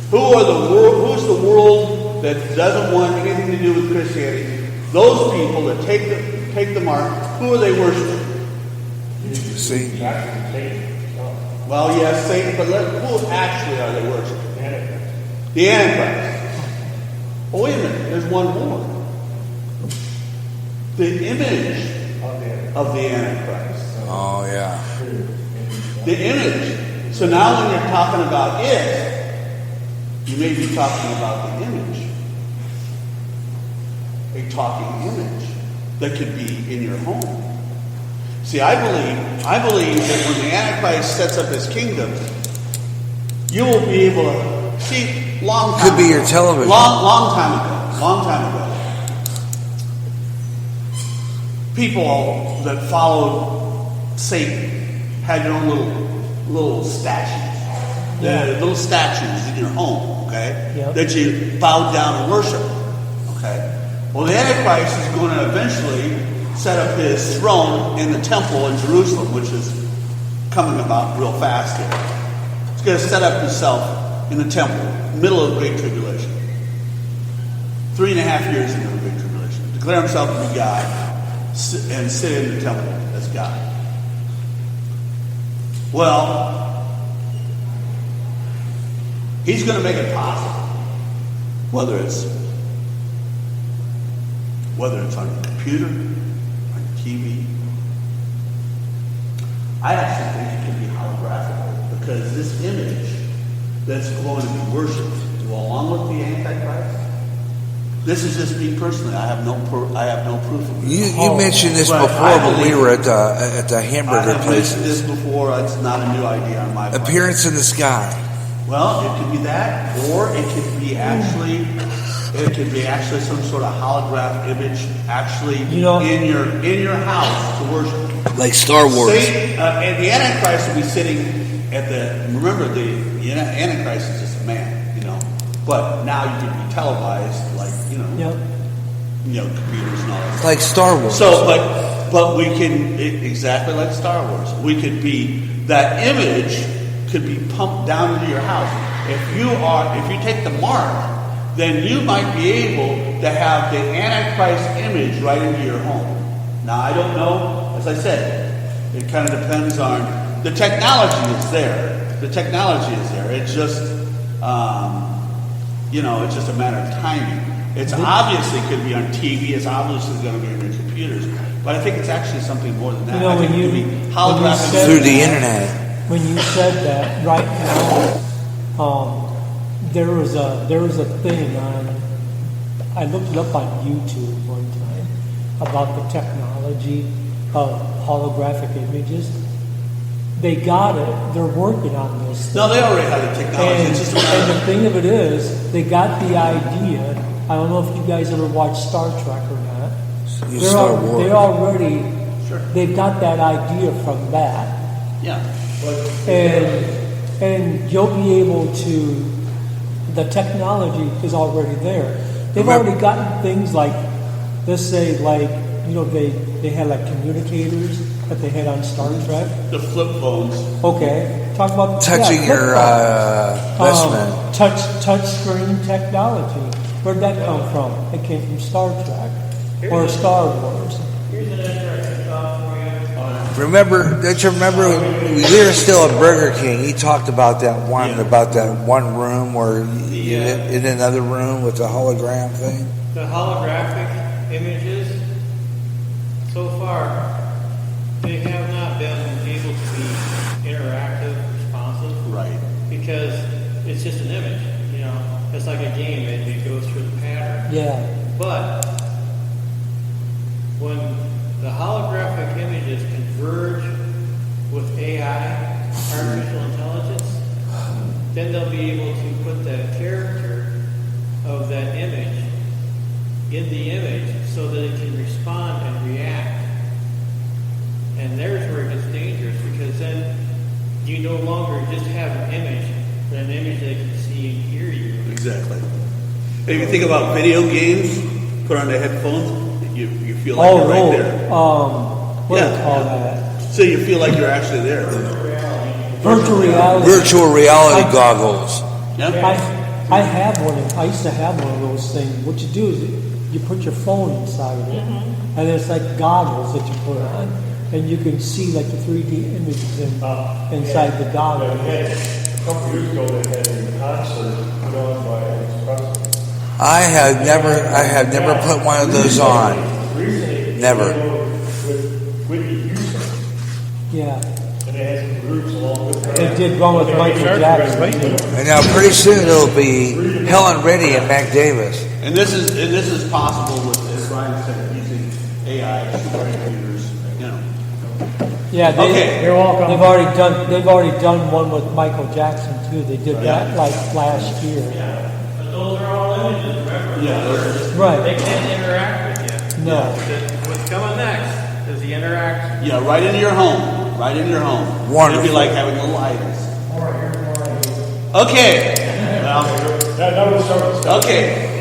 Who's the world that doesn't want anything to do with Christianity? Those people that take the mark, who are they worshiping? Satan. Well, yes, Satan, but who actually are they worshiping? The Antichrist. Oh, wait a minute, there's one more. The image of the Antichrist. Oh, yeah. The image. So now when you're talking about it, you may be talking about the image. A talking image that could be in your home. See, I believe that when the Antichrist sets up his kingdom, you will be able to see long time Could be your television. Long time ago. People that followed Satan had their own little statues. Little statues in your home, okay? Yep. That you bowed down and worship. Okay? Well, the Antichrist is going to eventually set up his throne in the temple in Jerusalem, which is coming about real fast here. He's going to set up himself in the temple, middle of the Great Tribulation. 3.5 years into the Great Tribulation. Declare himself to be God and sit in the temple as God. Well, He's going to make it possible. Whether it's on your computer, on your TV. I actually think it can be holographic because this image that's going to be worshipped along with the Antichrist. This is just me personally. I have no proof of it. You mentioned this before when we were at the hamburger places. I mentioned this before. It's not a new idea on my part. Appearance in the sky. Well, it could be that, or it could be actually some sort of holograph image actually in your house to worship. Like Star Wars. And the Antichrist will be sitting at the. Remember, the Antichrist is just a man, But now you can be televised, like computers and all that. Like Star Wars. So, but we can exactly like Star Wars. We could be that image could be pumped down into your house. If you take the mark, then you might be able to have the Antichrist image right into your home. Now, I don't know. As I said, it kind of depends on the technology is there. The technology is there. It's just. It's just a matter of timing. It's obviously going to be on TV. It's obviously going to be on your computers. But I think it's actually something more than that. I think it could be holographic through the internet. When you said that, right now, there was a thing on. I looked it up on YouTube one time about the technology of holographic images. They got it. They're working on this. No, they already have the technology. And the thing of it is, they got the idea. I don't know if you guys ever watched Star Trek or not. They've got that idea from that. Yeah. And you'll be able to. The technology is already there. They've already gotten things like, let's say, they had like communicators that they had on Star Trek. The flip phones. Okay. Talk about touching your vestment. Touch screen technology. Where'd that come from? It came from Star Trek or Star Wars. Here's an interesting thought for you. Don't you remember when we were still at Burger King? He talked about that one room where in another room with the hologram thing. The holographic images, so far, they have not been able to be interactive, responsive. Right. Because it's just an image, It's like a game. It goes through the pattern. Yeah. But when the holographic images converge with AI, artificial intelligence, then they'll be able to put that character of that image in the image so that it can respond and react. And there's where it gets dangerous, because then you no longer just have an image, but an image that can see and hear you. Exactly. And if you think about video games, put on the headphones, you feel like you're right there. What do you call that? So you feel like you're actually there. Virtual reality. Virtual reality goggles. Yep. I have one. I used to have one of those things. What you do is you put your phone inside of it, and it's like goggles that you put on, and you can see like the 3D images inside the goggle. A couple years ago, they had a concert put on by Elvis Presley. I have never put one of those on. Never. With Whitney Houston. Yeah. And they had some groups along with her. They did one with Michael Jackson. And now pretty soon it'll be Helen Reddy and Mac Davis. And this is possible with, as Ryan said, using AI supercomputers. Yeah, they've already done one with Michael Jackson too. They did that like last year. Yeah, but those are all images, remember? Yeah, those are just Right. They can't interact with you. No. What's coming next is the interaction. Yeah, right into your home. Right into your home. Wonderful. It'd be like having little items. Okay. Okay.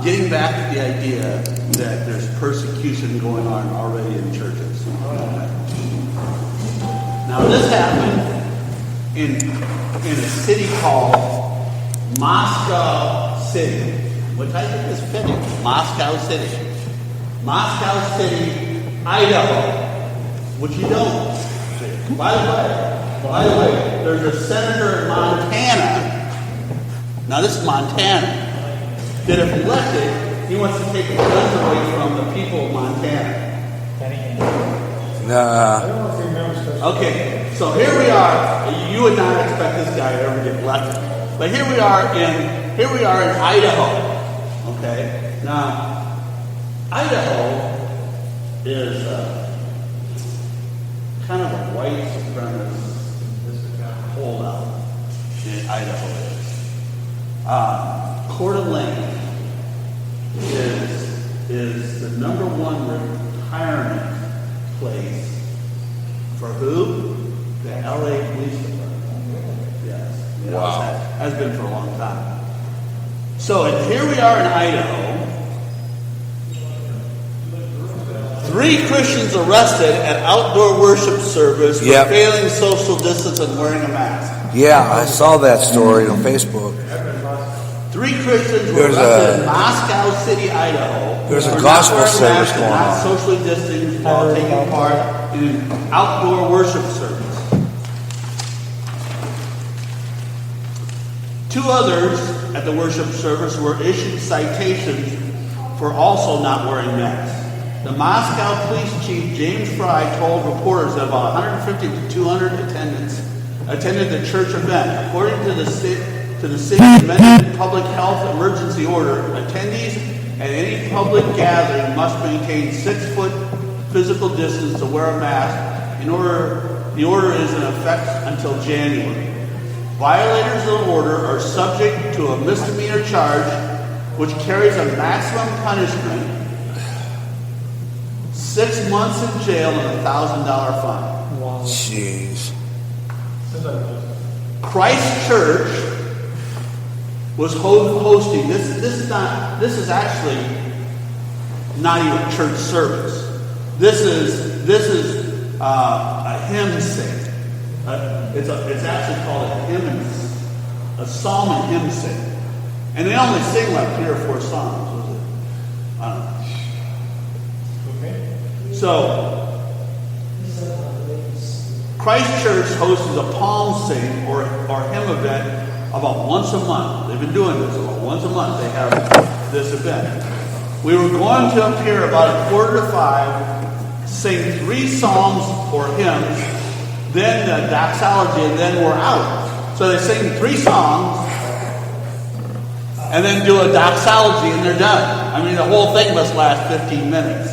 Getting back to the idea that there's persecution going on already in churches. Now this happened in a city called Moscow City, which I think is fitting. Moscow City, Idaho, which you don't. By the way, By the way, there's a senator in Montana. Now this is Montana. That if elected, he wants to take the guns away from the people of Montana. Nah. Okay, so here we are. You would not expect this guy to ever get elected, but here we are in Idaho. Okay, now Idaho is kind of a white supremacist holdout in Idaho. Coeur d'Alene is the number one retirement place for who? The LA Police Department. Yes. Wow. Has been for a long time. So here we are in Idaho. 3 Christians arrested at outdoor worship service for failing social distance and wearing a mask. Yeah, I saw that story on Facebook. 3 Christians were arrested in Moscow City, Idaho. There's a gospel service going not on. socially distanced while taking part in an outdoor worship service. 2 others at the worship service were issued citations for also not wearing masks. The Moscow Police Chief James Fry told reporters that about 150 to 200 attended the church event. According to the city's amended public health emergency order, attendees at any public gathering must maintain 6-foot physical distance to wear a mask. The order is in effect until January. Violators of the order are subject to a misdemeanor charge, which carries a maximum punishment, 6 months in jail and a $1,000 fine. Wow. Jeez. Christ Church was hosting this. This is actually not even church service. This is a hymn sing. It's actually called a psalm and hymn sing, and they only sing like 3 or 4 songs. Was it? I don't know. So, Christ Church hosts a palm sing or hymn event about once a month. They've been doing this about once a month. They have this event. We were going to appear about 4:45, sing 3 psalms or hymns, then the doxology, and then we're out. So they sing 3 songs, and then do a doxology, and they're done. I mean, the whole thing must last 15 minutes.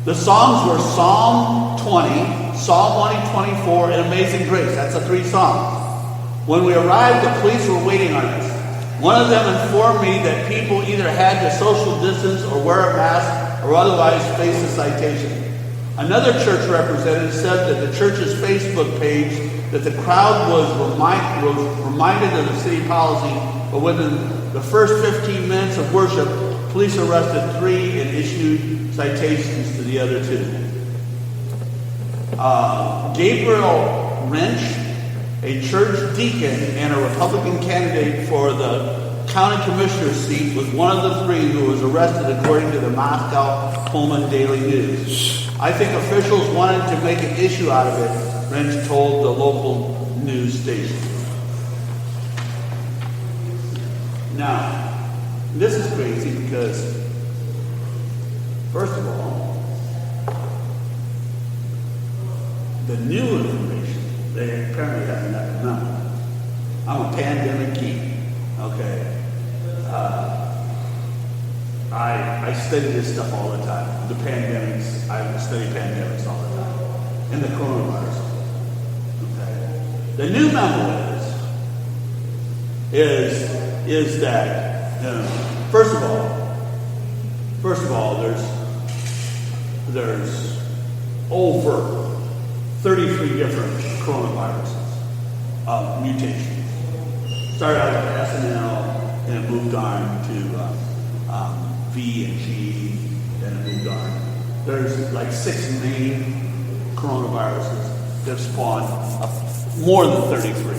The songs were Psalm 20, Psalm 124, and Amazing Grace. That's the 3 songs. When we arrived, the police were waiting on us. One of them informed me that people either had to social distance or wear a mask or otherwise face a citation. Another church representative said that the church's Facebook page that the crowd was reminded of the city policy, but within the first 15 minutes of worship, police arrested 3 and issued citations to the other 2. Gabriel Wrench, a church deacon and a Republican candidate for the county commissioner's seat, was one of the 3 who was arrested, according to the Moscow Pullman Daily News. I think officials wanted to make an issue out of it, Wrench told the local news station. Now, this is crazy because, first of all, the new information, they apparently haven't got the number. I'm a pandemic geek, okay? I study this stuff all the time. The pandemics, I study pandemics all the time. And the coronavirus. Okay? The new memo is that, first of all, there's over 33 different coronaviruses, mutations. Started out with SNL, and it moved on to V and G, then it moved on. There's like 6 main coronaviruses that spawned more than 33.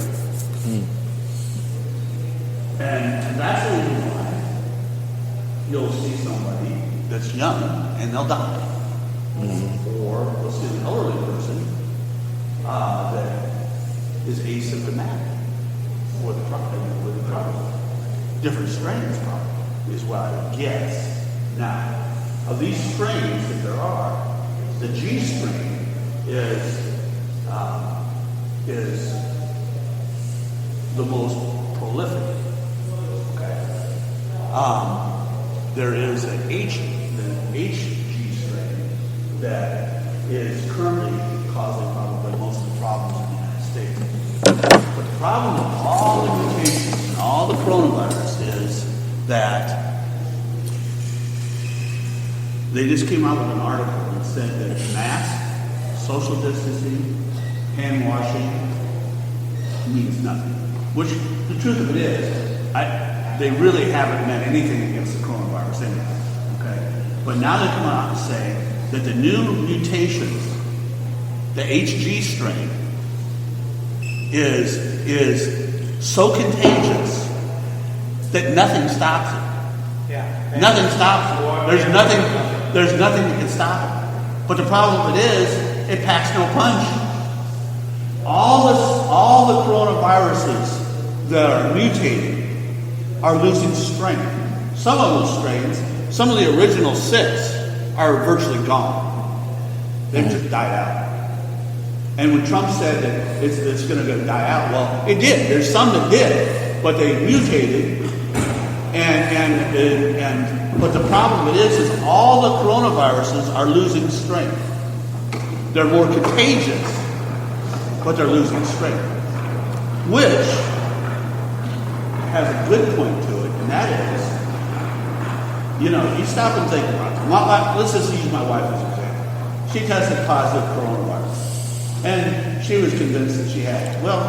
And that's the reason why you'll see somebody that's young and they'll die. Or let's say, an elderly person that is asymptomatic with the problem. Different strains, probably, is what I would guess. Now, of these strains that there are, the G strain is the most prolific. Okay. There is an HG strain that is currently causing probably most of the problems in the United States. But the problem with all the mutations and all the coronavirus is that they just came out with an article that said that masks, social distancing, hand washing means nothing. Which the truth of it is, they really haven't meant anything against the coronavirus anyway. Okay? But now they come out and say that the new mutations, the HG strain, is so contagious that nothing stops it. Yeah. Nothing stops it. There's nothing that can stop it. But the problem with it is, it packs no punch. All the coronaviruses that are mutating are losing strength. Some of those strains, some of the original 6 are virtually gone. They've just died out. And when Trump said that it's going to die out, well, it did. There's some that did, but they mutated. But the problem with it is all the coronaviruses are losing strength. They're more contagious, but they're losing strength, which has a good point to it, and that is, you stop and think about it. Let's just use my wife as an example. She tested positive coronavirus, and she was convinced that she had it. Well,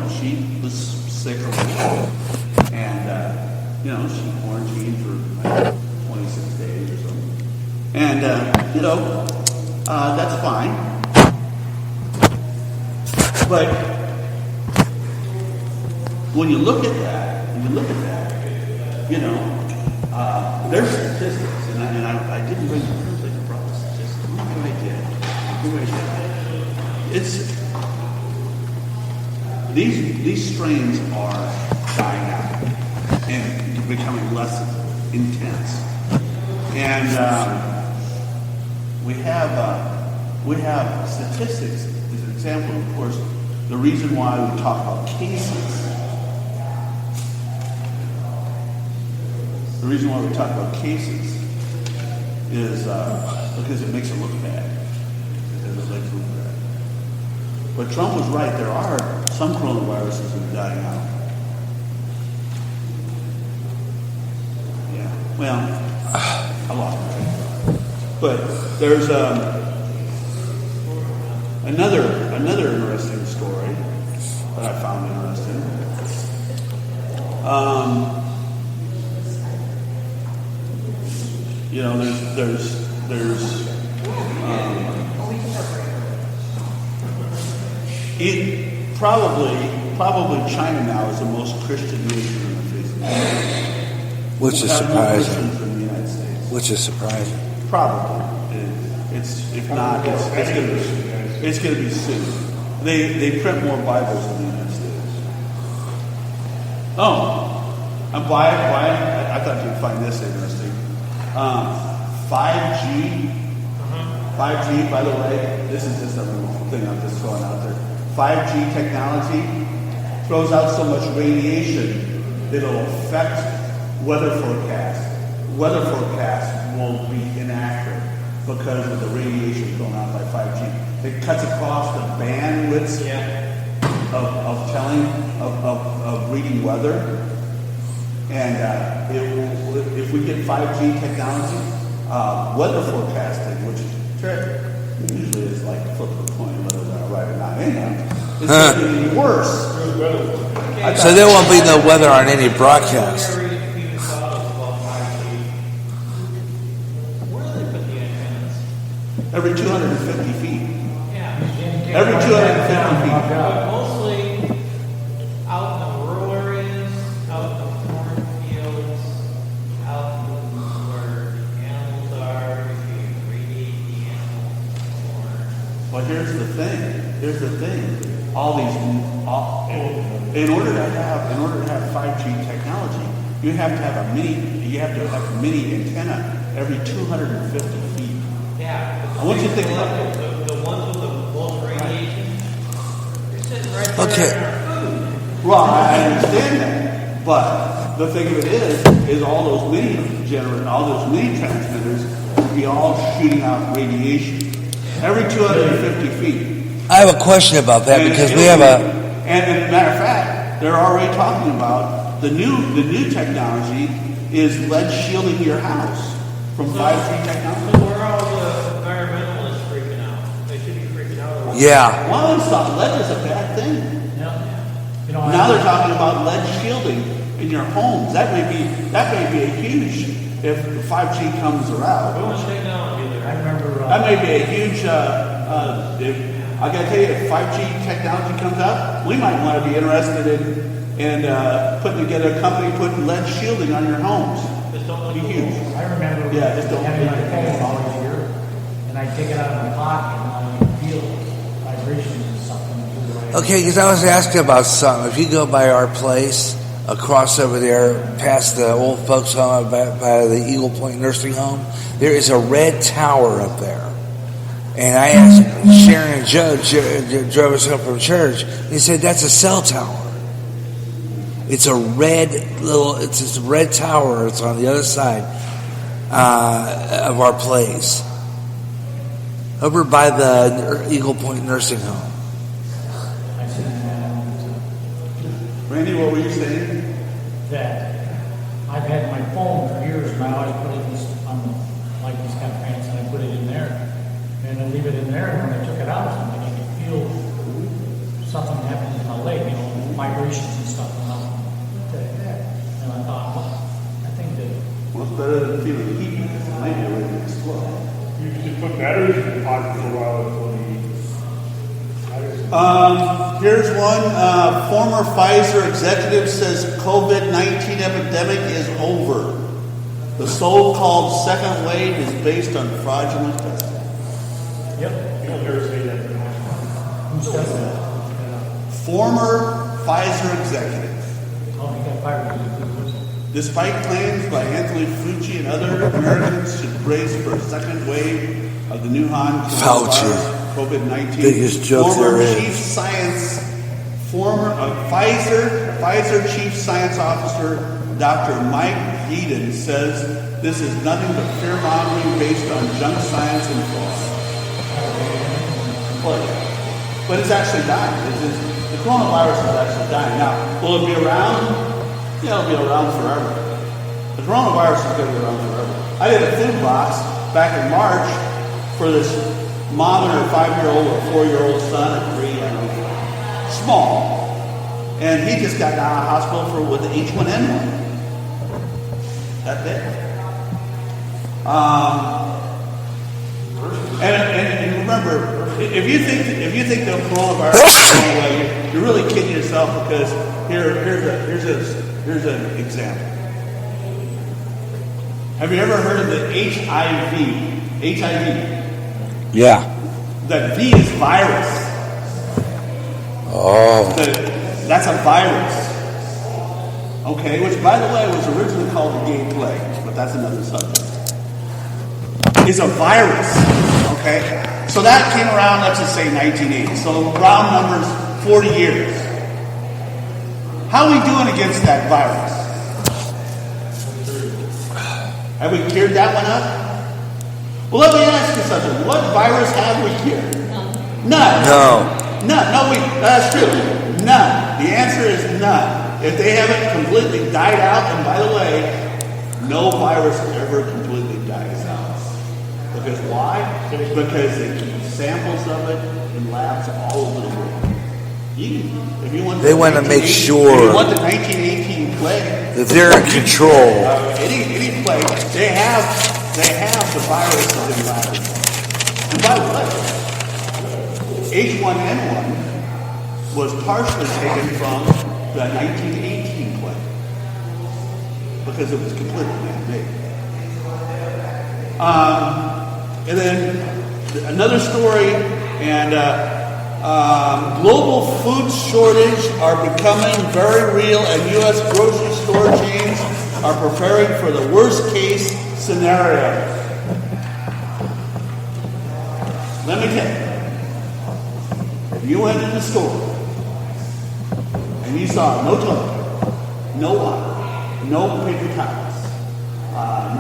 she was sick or whatever, and she quarantined for 26 days or something, and that's fine. But when you look at that, there's statistics, and I didn't bring the brought the statistics. Maybe I did. It's these strains are dying out and becoming less intense, and we have statistics as an example. Of course, the reason why we talk about cases. The reason why we talk about cases is because it makes it look bad. But Trump was right. There are some coronaviruses that are dying out. Yeah. Well, I lost my train of thought. But there's another interesting story that I found interesting. Probably China now is the most Christian nation in the face of the earth. Which is surprising. In the United States. Which is surprising. Probably. It's going to be soon. They print more Bibles in the United States. Oh, and why? I thought you'd find this interesting. 5G, by the way, this is just a thing I'm just throwing out there. 5G technology throws out so much radiation that it'll affect weather forecasts. Weather forecasts will be inaccurate because of the radiation thrown out by 5G. It cuts across the bandwidth of reading weather. And if we get 5G technology, weather forecasting, which usually is like flip of a coin whether they're right or not. It's going to be worse. So there won't be no weather on any broadcast. Every 250 feet. Every 250 feet. Mostly out in the rural areas, out in the cornfields, out where the animals are, radiation Here's the thing. In order to have 5G technology, you have to have a mini antenna every 250 feet. Yeah. I want you to think about the ones with the most radiation. You're sitting right there. Okay. Well, I understand that, but the thing of it is all those mini generators, all those mini transmitters will be all shooting out radiation every 250 feet. I have a question about that because we have a. And as a matter of fact, they're already talking about the new technology is lead shielding your house from 5G technology. So where are all the environmentalists freaking out? They should be freaking out. Yeah. Well, it's not lead is a bad thing. Yeah. Now they're talking about lead shielding in your homes. That may be a huge if 5G comes around. Bonus technology there. I remember. That may be a huge. I got to tell you, if 5G technology comes out, we might want to be interested in putting together a company putting lead shielding on your homes. Just don't It'd be look huge. I remember having my phone always here, and I take it out of my pocket and I feel vibrations and something. Okay, because I was asking about something. If you go by our place, across over there, past the old folks' home, by the Eagle Point Nursing Home, there is a red tower up there. And I asked Sharon and Joe, drove us home from church, and he said, that's a cell tower. It's a red tower. It's on the other side of our place. Over by the Eagle Point Nursing Home. Randy, what were you saying? That I've had my phone for years now. I put it on like these kind of pants, and I put it in there. And I leave it in there, and when I took it out, I could feel something happening in my leg, vibrations and stuff. And I thought, well, I think that. Well, it's better than feeling heat because it might be ready to explode. You just put batteries in your pocket for a while before you. Here's one. Former Pfizer executive says COVID-19 epidemic is over. The so-called second wave is based on fraudulent testing. Yep. You don't ever say that. Who says that? Former Pfizer executive. Oh, you got fired. Despite claims by Anthony Fauci and other Americans should brace for a second wave of the new coronavirus, COVID-19. Biggest joke there is. Pfizer Chief Science Officer Dr. Mike Eden says this is nothing but fear-mongering based on junk science and fraud. But it's actually dying. The coronavirus is actually dying. Now, will it be around? Yeah, it'll be around forever. The coronavirus is going to be around forever. I did a food box back in March for this mom and her 5-year-old or 4-year-old son at 3, small. And he just got out of the hospital with the H1N1. That's it. And remember, if you think the coronavirus is going away, you're really kidding yourself because here's an example. Have you ever heard of the HIV? Yeah. The V is virus. Oh. That's a virus. Okay, which by the way was originally called the gay plague, but that's another subject. It's a virus. Okay? So that came around, let's just say 1980. So round numbers, 40 years. How are we doing against that virus? Have we cured that one up? Well, let me ask you something. What virus have we cured? None. No. None. No, that's true. None. The answer is none. If they haven't completely died out, and by the way, no virus ever completely dies out. Because why? Because they keep samples of it in labs all over the world. They want to make sure if you want the 1918 plague that they're in control. Any plague, they have the virus in labs. And by the way, H1N1 was partially taken from the 1918 plague because it was completely man-made. And then another story, and Global food shortage are becoming very real, and U.S. grocery store chains are preparing for the worst case scenario. Let me tell you, if you went to the store and you saw no toilet, no water, no paper towels,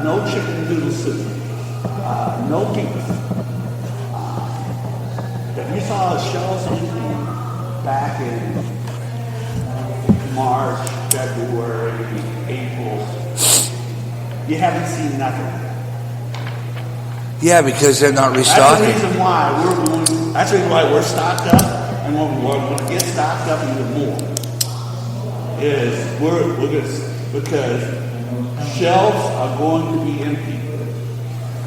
no chicken noodle soup, no beef, if you saw shelves empty back in March, February, April, you haven't seen nothing. Yeah, because they're not restocking. That's the reason why we're stocked up, and we're going to get stocked up even more. Is we're going to, because shelves are going to be empty.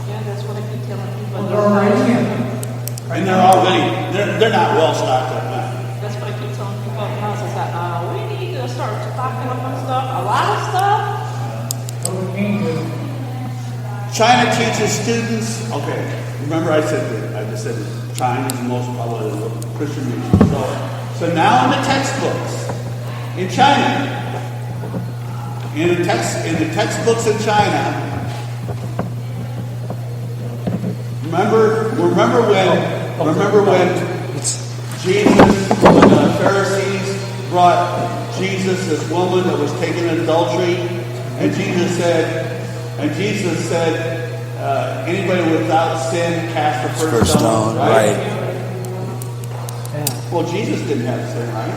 Yeah, that's what I keep telling people. Well, they're already in. And they're not well stocked up now. That's what I keep telling people at the house is that we need to start stocking up on stuff, a lot of stuff. China teaches students. Okay, remember I just said that China is the most probably Christian nation. So now in the textbooks in China, in the textbooks in China. Remember when Jesus, when the Pharisees brought Jesus, this woman that was taken in adultery, and Jesus said, anybody without sin cast the first stone, right? Well, Jesus didn't have sin, right?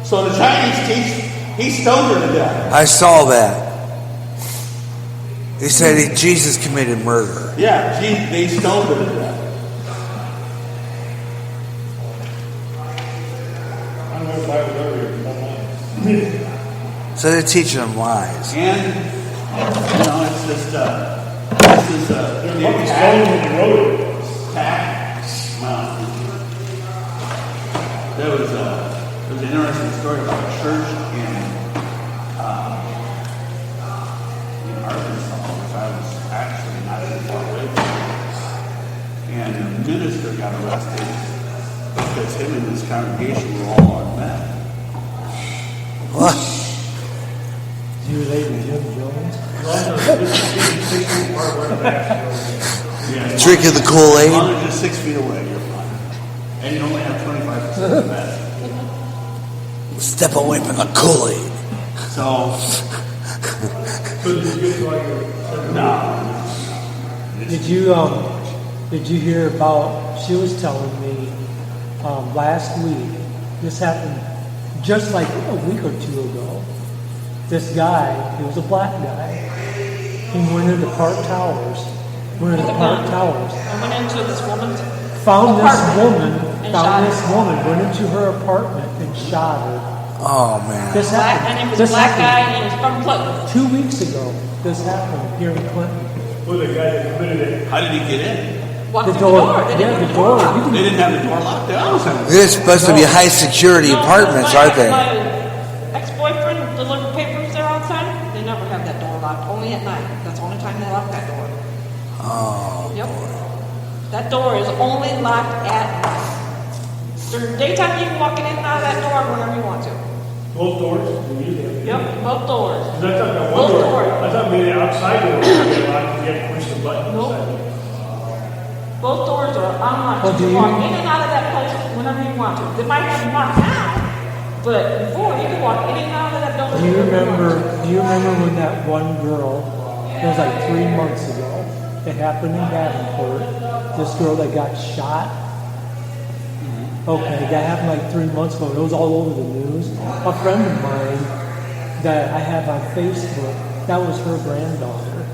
So the Chinese teach, he stoned her to death. I saw that. They said Jesus committed murder. Yeah, they stoned her to death. I don't know if I was ever. So they're teaching them lies. And, it's just, this is the attack. Well, there was an interesting story about a church in Arkansas, which I was actually not too far away from. And the minister got arrested because him and his congregation were all on meth. What? You relate to Jim Jones? Drinking the Kool-Aid? As long as you're 6 feet away, you're fine. And you only have 25% of meth. Step away from the Kool-Aid. So no. Did you hear about? She was telling me last week. This happened just like a week or two ago. This guy, he was a black guy. He went into Park Towers. I went into this woman's Found apartment this woman, went into her apartment and shot her. Oh man. This happened. And it was a black guy and it was from Clinton. 2 weeks ago. This happened here in Clinton. Who the guy that committed it? How did he get in? Walked The through door. the door. They didn't have Yeah, the the door. door. locked. They didn't have the door locked. They always have it. They're supposed to be high security apartments, aren't they? My ex-boyfriend delivered papers there outside. They never have that door locked. Only at night. That's the only time they lock that door. Oh. Yep. That door is only locked at night. During daytime, you can walk in and out of that door whenever you want to. Both doors? Yep, both doors. I thought that one Both door. doors. I thought maybe the outside door would be locked. You have to push the button. Nope. inside. Both doors are unlocked. Well, You do can you- walk in and out of that place whenever you want to. They might have them locked now, but before you can walk in and out of that building. Do you whenever want to. remember when that one girl, it was like 3 months ago, it happened in Davenport, this girl that got shot? Okay, that happened like 3 months ago. It was all over the news. A friend of mine that I have on Facebook, that was her granddaughter.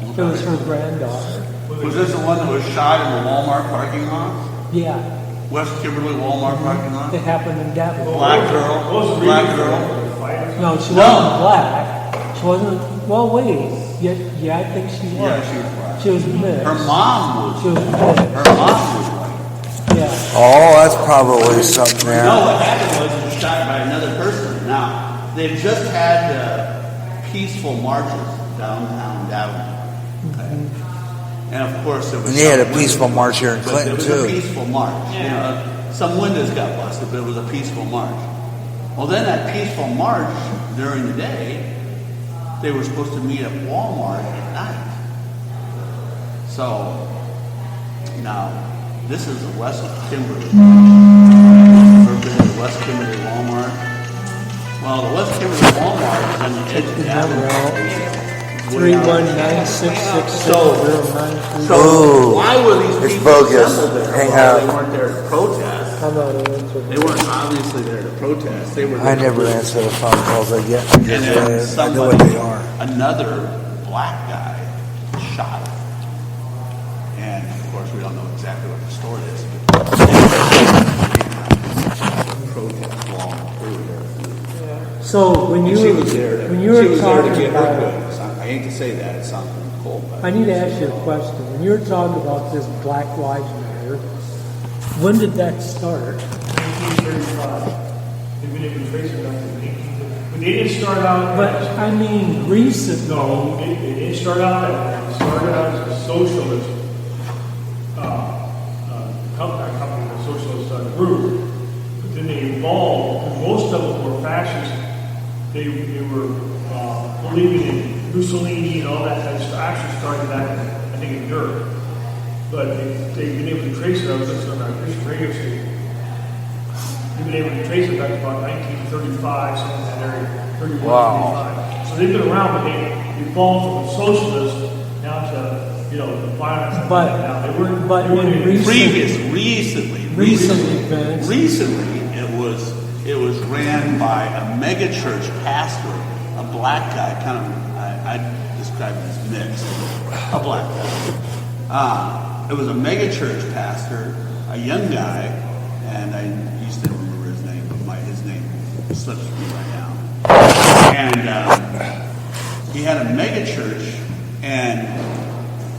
It was her granddaughter. Was this the one that was shot in the Walmart parking lot? Yeah, West Kimberly Walmart parking lot? it happened in Davenport. Black girl. Black girl. No, she wasn't black. She wasn't. Well, wait. Yeah, I think she was. Yeah, she was black. She was mixed. Her mom She was. was mixed. Her mom was white. Yeah. Oh, that's probably something there. No, what happened was it was shot by another person. Now, they've just had peaceful marches downtown Davenport. Okay. And of course, there was. And they had a peaceful march here in Clinton, It was too. a peaceful march. You know, some windows got busted, but it was a peaceful march. Well, then that peaceful march during the day, they were supposed to meet at Walmart at night. So now, this is the West Kimberly. Ever been to the West Kimberly Walmart? Well, the West Kimberly Walmart is on the edge of the avenue. 319-666-0933. So why were these it's people bogus. assembled there? Hang Well, out. they weren't there to protest. How about an answer? They weren't obviously there to protest. They were. I never answer the phone calls I get And then because I know what somebody, they are. another black guy, shot him. And of course, we don't know exactly what the story is. But protest long through there. So when And you she was there. when you She were was there to talking get her about, goods. I hate to say that. It sounds cold, but I need to ask you a question. When you were talking about this Black Lives Matter, when did that start? 1935. They've been able to trace it back to 1935. But they didn't start out But as, I mean, recently. no, they didn't start out that way. They started out as a socialist company, a socialist group. But then they evolved, because most of them were fascists. They were believing in Mussolini and all that kind of stuff. Actually started that, I think, in Europe. But they've been able to trace it. I was listening on a Christian radio station. They've been able to trace it back to about 1935, something in that area, 31, Wow. 35. So they've been around, but they evolved from a socialist down to, the violence. But- now they weren't. but they weren't in recently, it was ran by a mega church pastor, a black guy, kind of, I describe it as mixed, a black guy. It was a mega church pastor, a young guy, and I used to remember his name, but his name slips me right now. And he had a mega church, and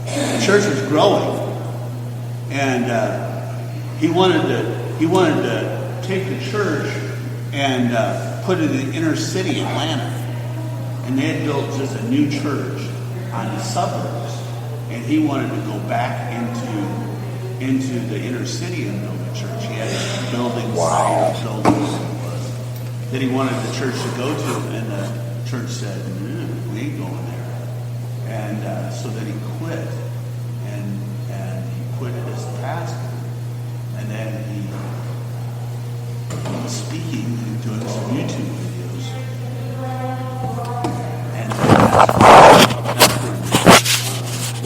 the church was growing, and he wanted to take the church and put it in inner city Atlanta, and they had built just a new church on the suburbs, and he wanted to go back into the inner city and build a church. He had buildings, buildings that he wanted the church to go to, and the church said, "No, we ain't going there." And so then he quit, and he quit as pastor, and then he was speaking and doing some YouTube videos, and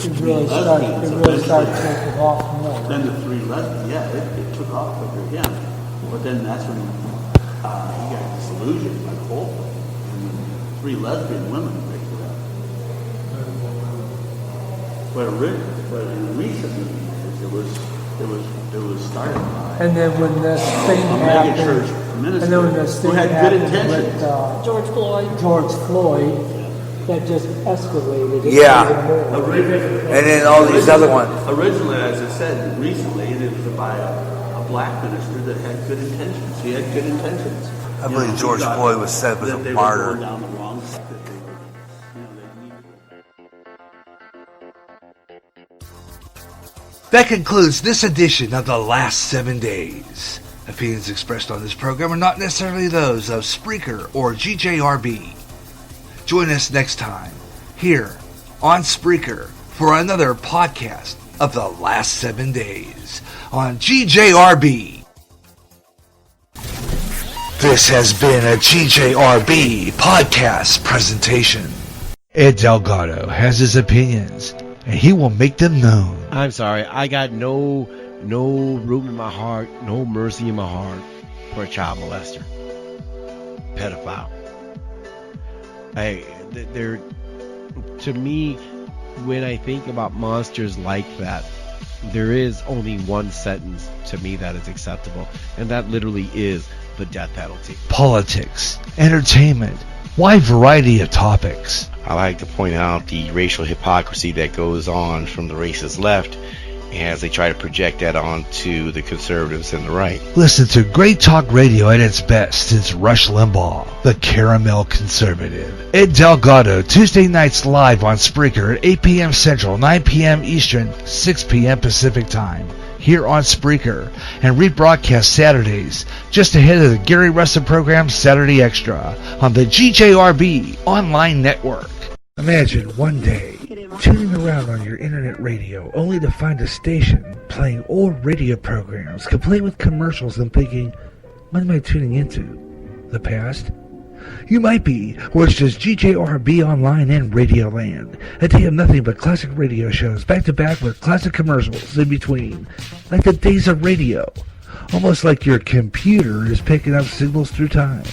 It really started taking off from there. then the three lesbians, it took off over him. But then that's when he got disillusioned by the whole thing. And when three lesbian women picked it up. But recently, it was started by And then when this thing a mega happened, church and minister then when this who thing had good happened intentions. with George Floyd. that just escalated it Yeah. even more. And then all these other ones. Originally, as I said, recently, it was by a black minister that had good intentions. He had good intentions. I believe he George thought Floyd was said was that a they martyr. were going down the wrong path, that they were, they needed. That concludes this edition of The Last 7 Days. Opinions expressed on this program are not necessarily those of Spreaker or GJRB. Join us next time here on Spreaker for another podcast of The Last 7 Days on GJRB. This has been a GJRB podcast presentation. Ed Delgado has his opinions, and he will make them known. I'm sorry, I got no room in my heart, no mercy in my heart for a child molester, pedophile. They're, to me, when I think about monsters like that, there is only one sentence to me that is acceptable, and that literally is the death penalty. Politics, entertainment, wide variety of topics. I like to point out the racial hypocrisy that goes on from the racist left as they try to project that onto the conservatives and the right. Listen to great talk radio at its best since Rush Limbaugh, the Caramel Conservative. Ed Delgado, Tuesday nights live on Spreaker at 8 p.m. Central, 9 p.m. Eastern, 6 p.m. Pacific Time, here on Spreaker, and rebroadcast Saturdays, just ahead of the Gary Russell program Saturday Extra, on the GJRB online network. Imagine one day tuning around on your internet radio only to find a station playing old radio programs complete with commercials and thinking, what am I tuning into? The past? You might be, or it's just GJRB Online and Radio Land, a day of nothing but classic radio shows back to back with classic commercials in between, like the days of radio, almost like your computer is picking up signals through time.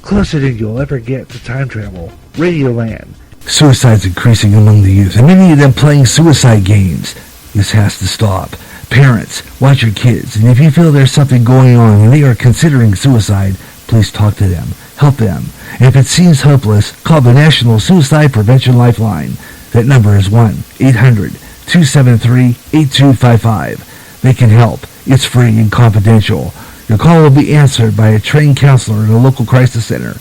Closer than you'll ever get to time travel, Radio Land. Suicide's increasing among the youth, and many of them playing suicide games. This has to stop. Parents, watch your kids, and if you feel there's something going on and they are considering suicide, please talk to them, help them. And if it seems hopeless, call the National Suicide Prevention Lifeline. That number is 1-800-273-8255. They can help. It's free and confidential. Your call will be answered by a trained counselor in a local crisis center.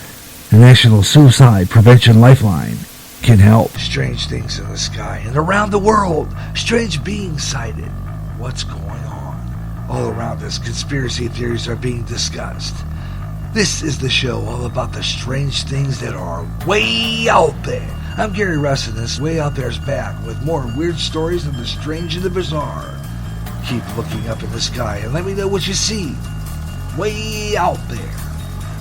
The National Suicide Prevention Lifeline can help. Strange things in the sky and around the world. Strange beings sighted. What's going on? All around us, conspiracy theories are being discussed. This is the show all about the strange things that are way out there. I'm Gary Russ, and this Way Out There's back with more weird stories of the strange and the bizarre. Keep looking up in the sky and let me know what you see. Way out there.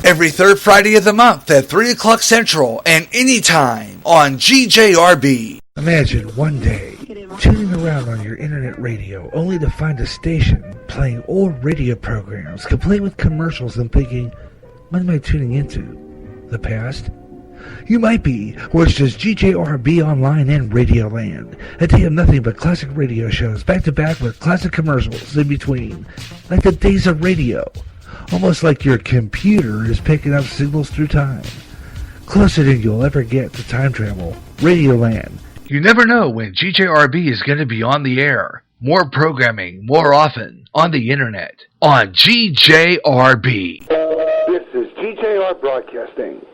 Every third Friday of the month at 3 o'clock Central and anytime on GJRB. Imagine one day tuning around on your internet radio only to find a station playing old radio programs complete with commercials and thinking, what am I tuning into? The past? You might be, or it's just GJRB Online and Radio Land, a day of nothing but classic radio shows back to back with classic commercials in between, like the days of radio. Almost like your computer is picking up signals through time. Closer than you'll ever get to time travel. Radio Land. You never know when GJRB is going to be on the air. More programming, more often, on the internet. On GJRB. This is GJR Broadcasting.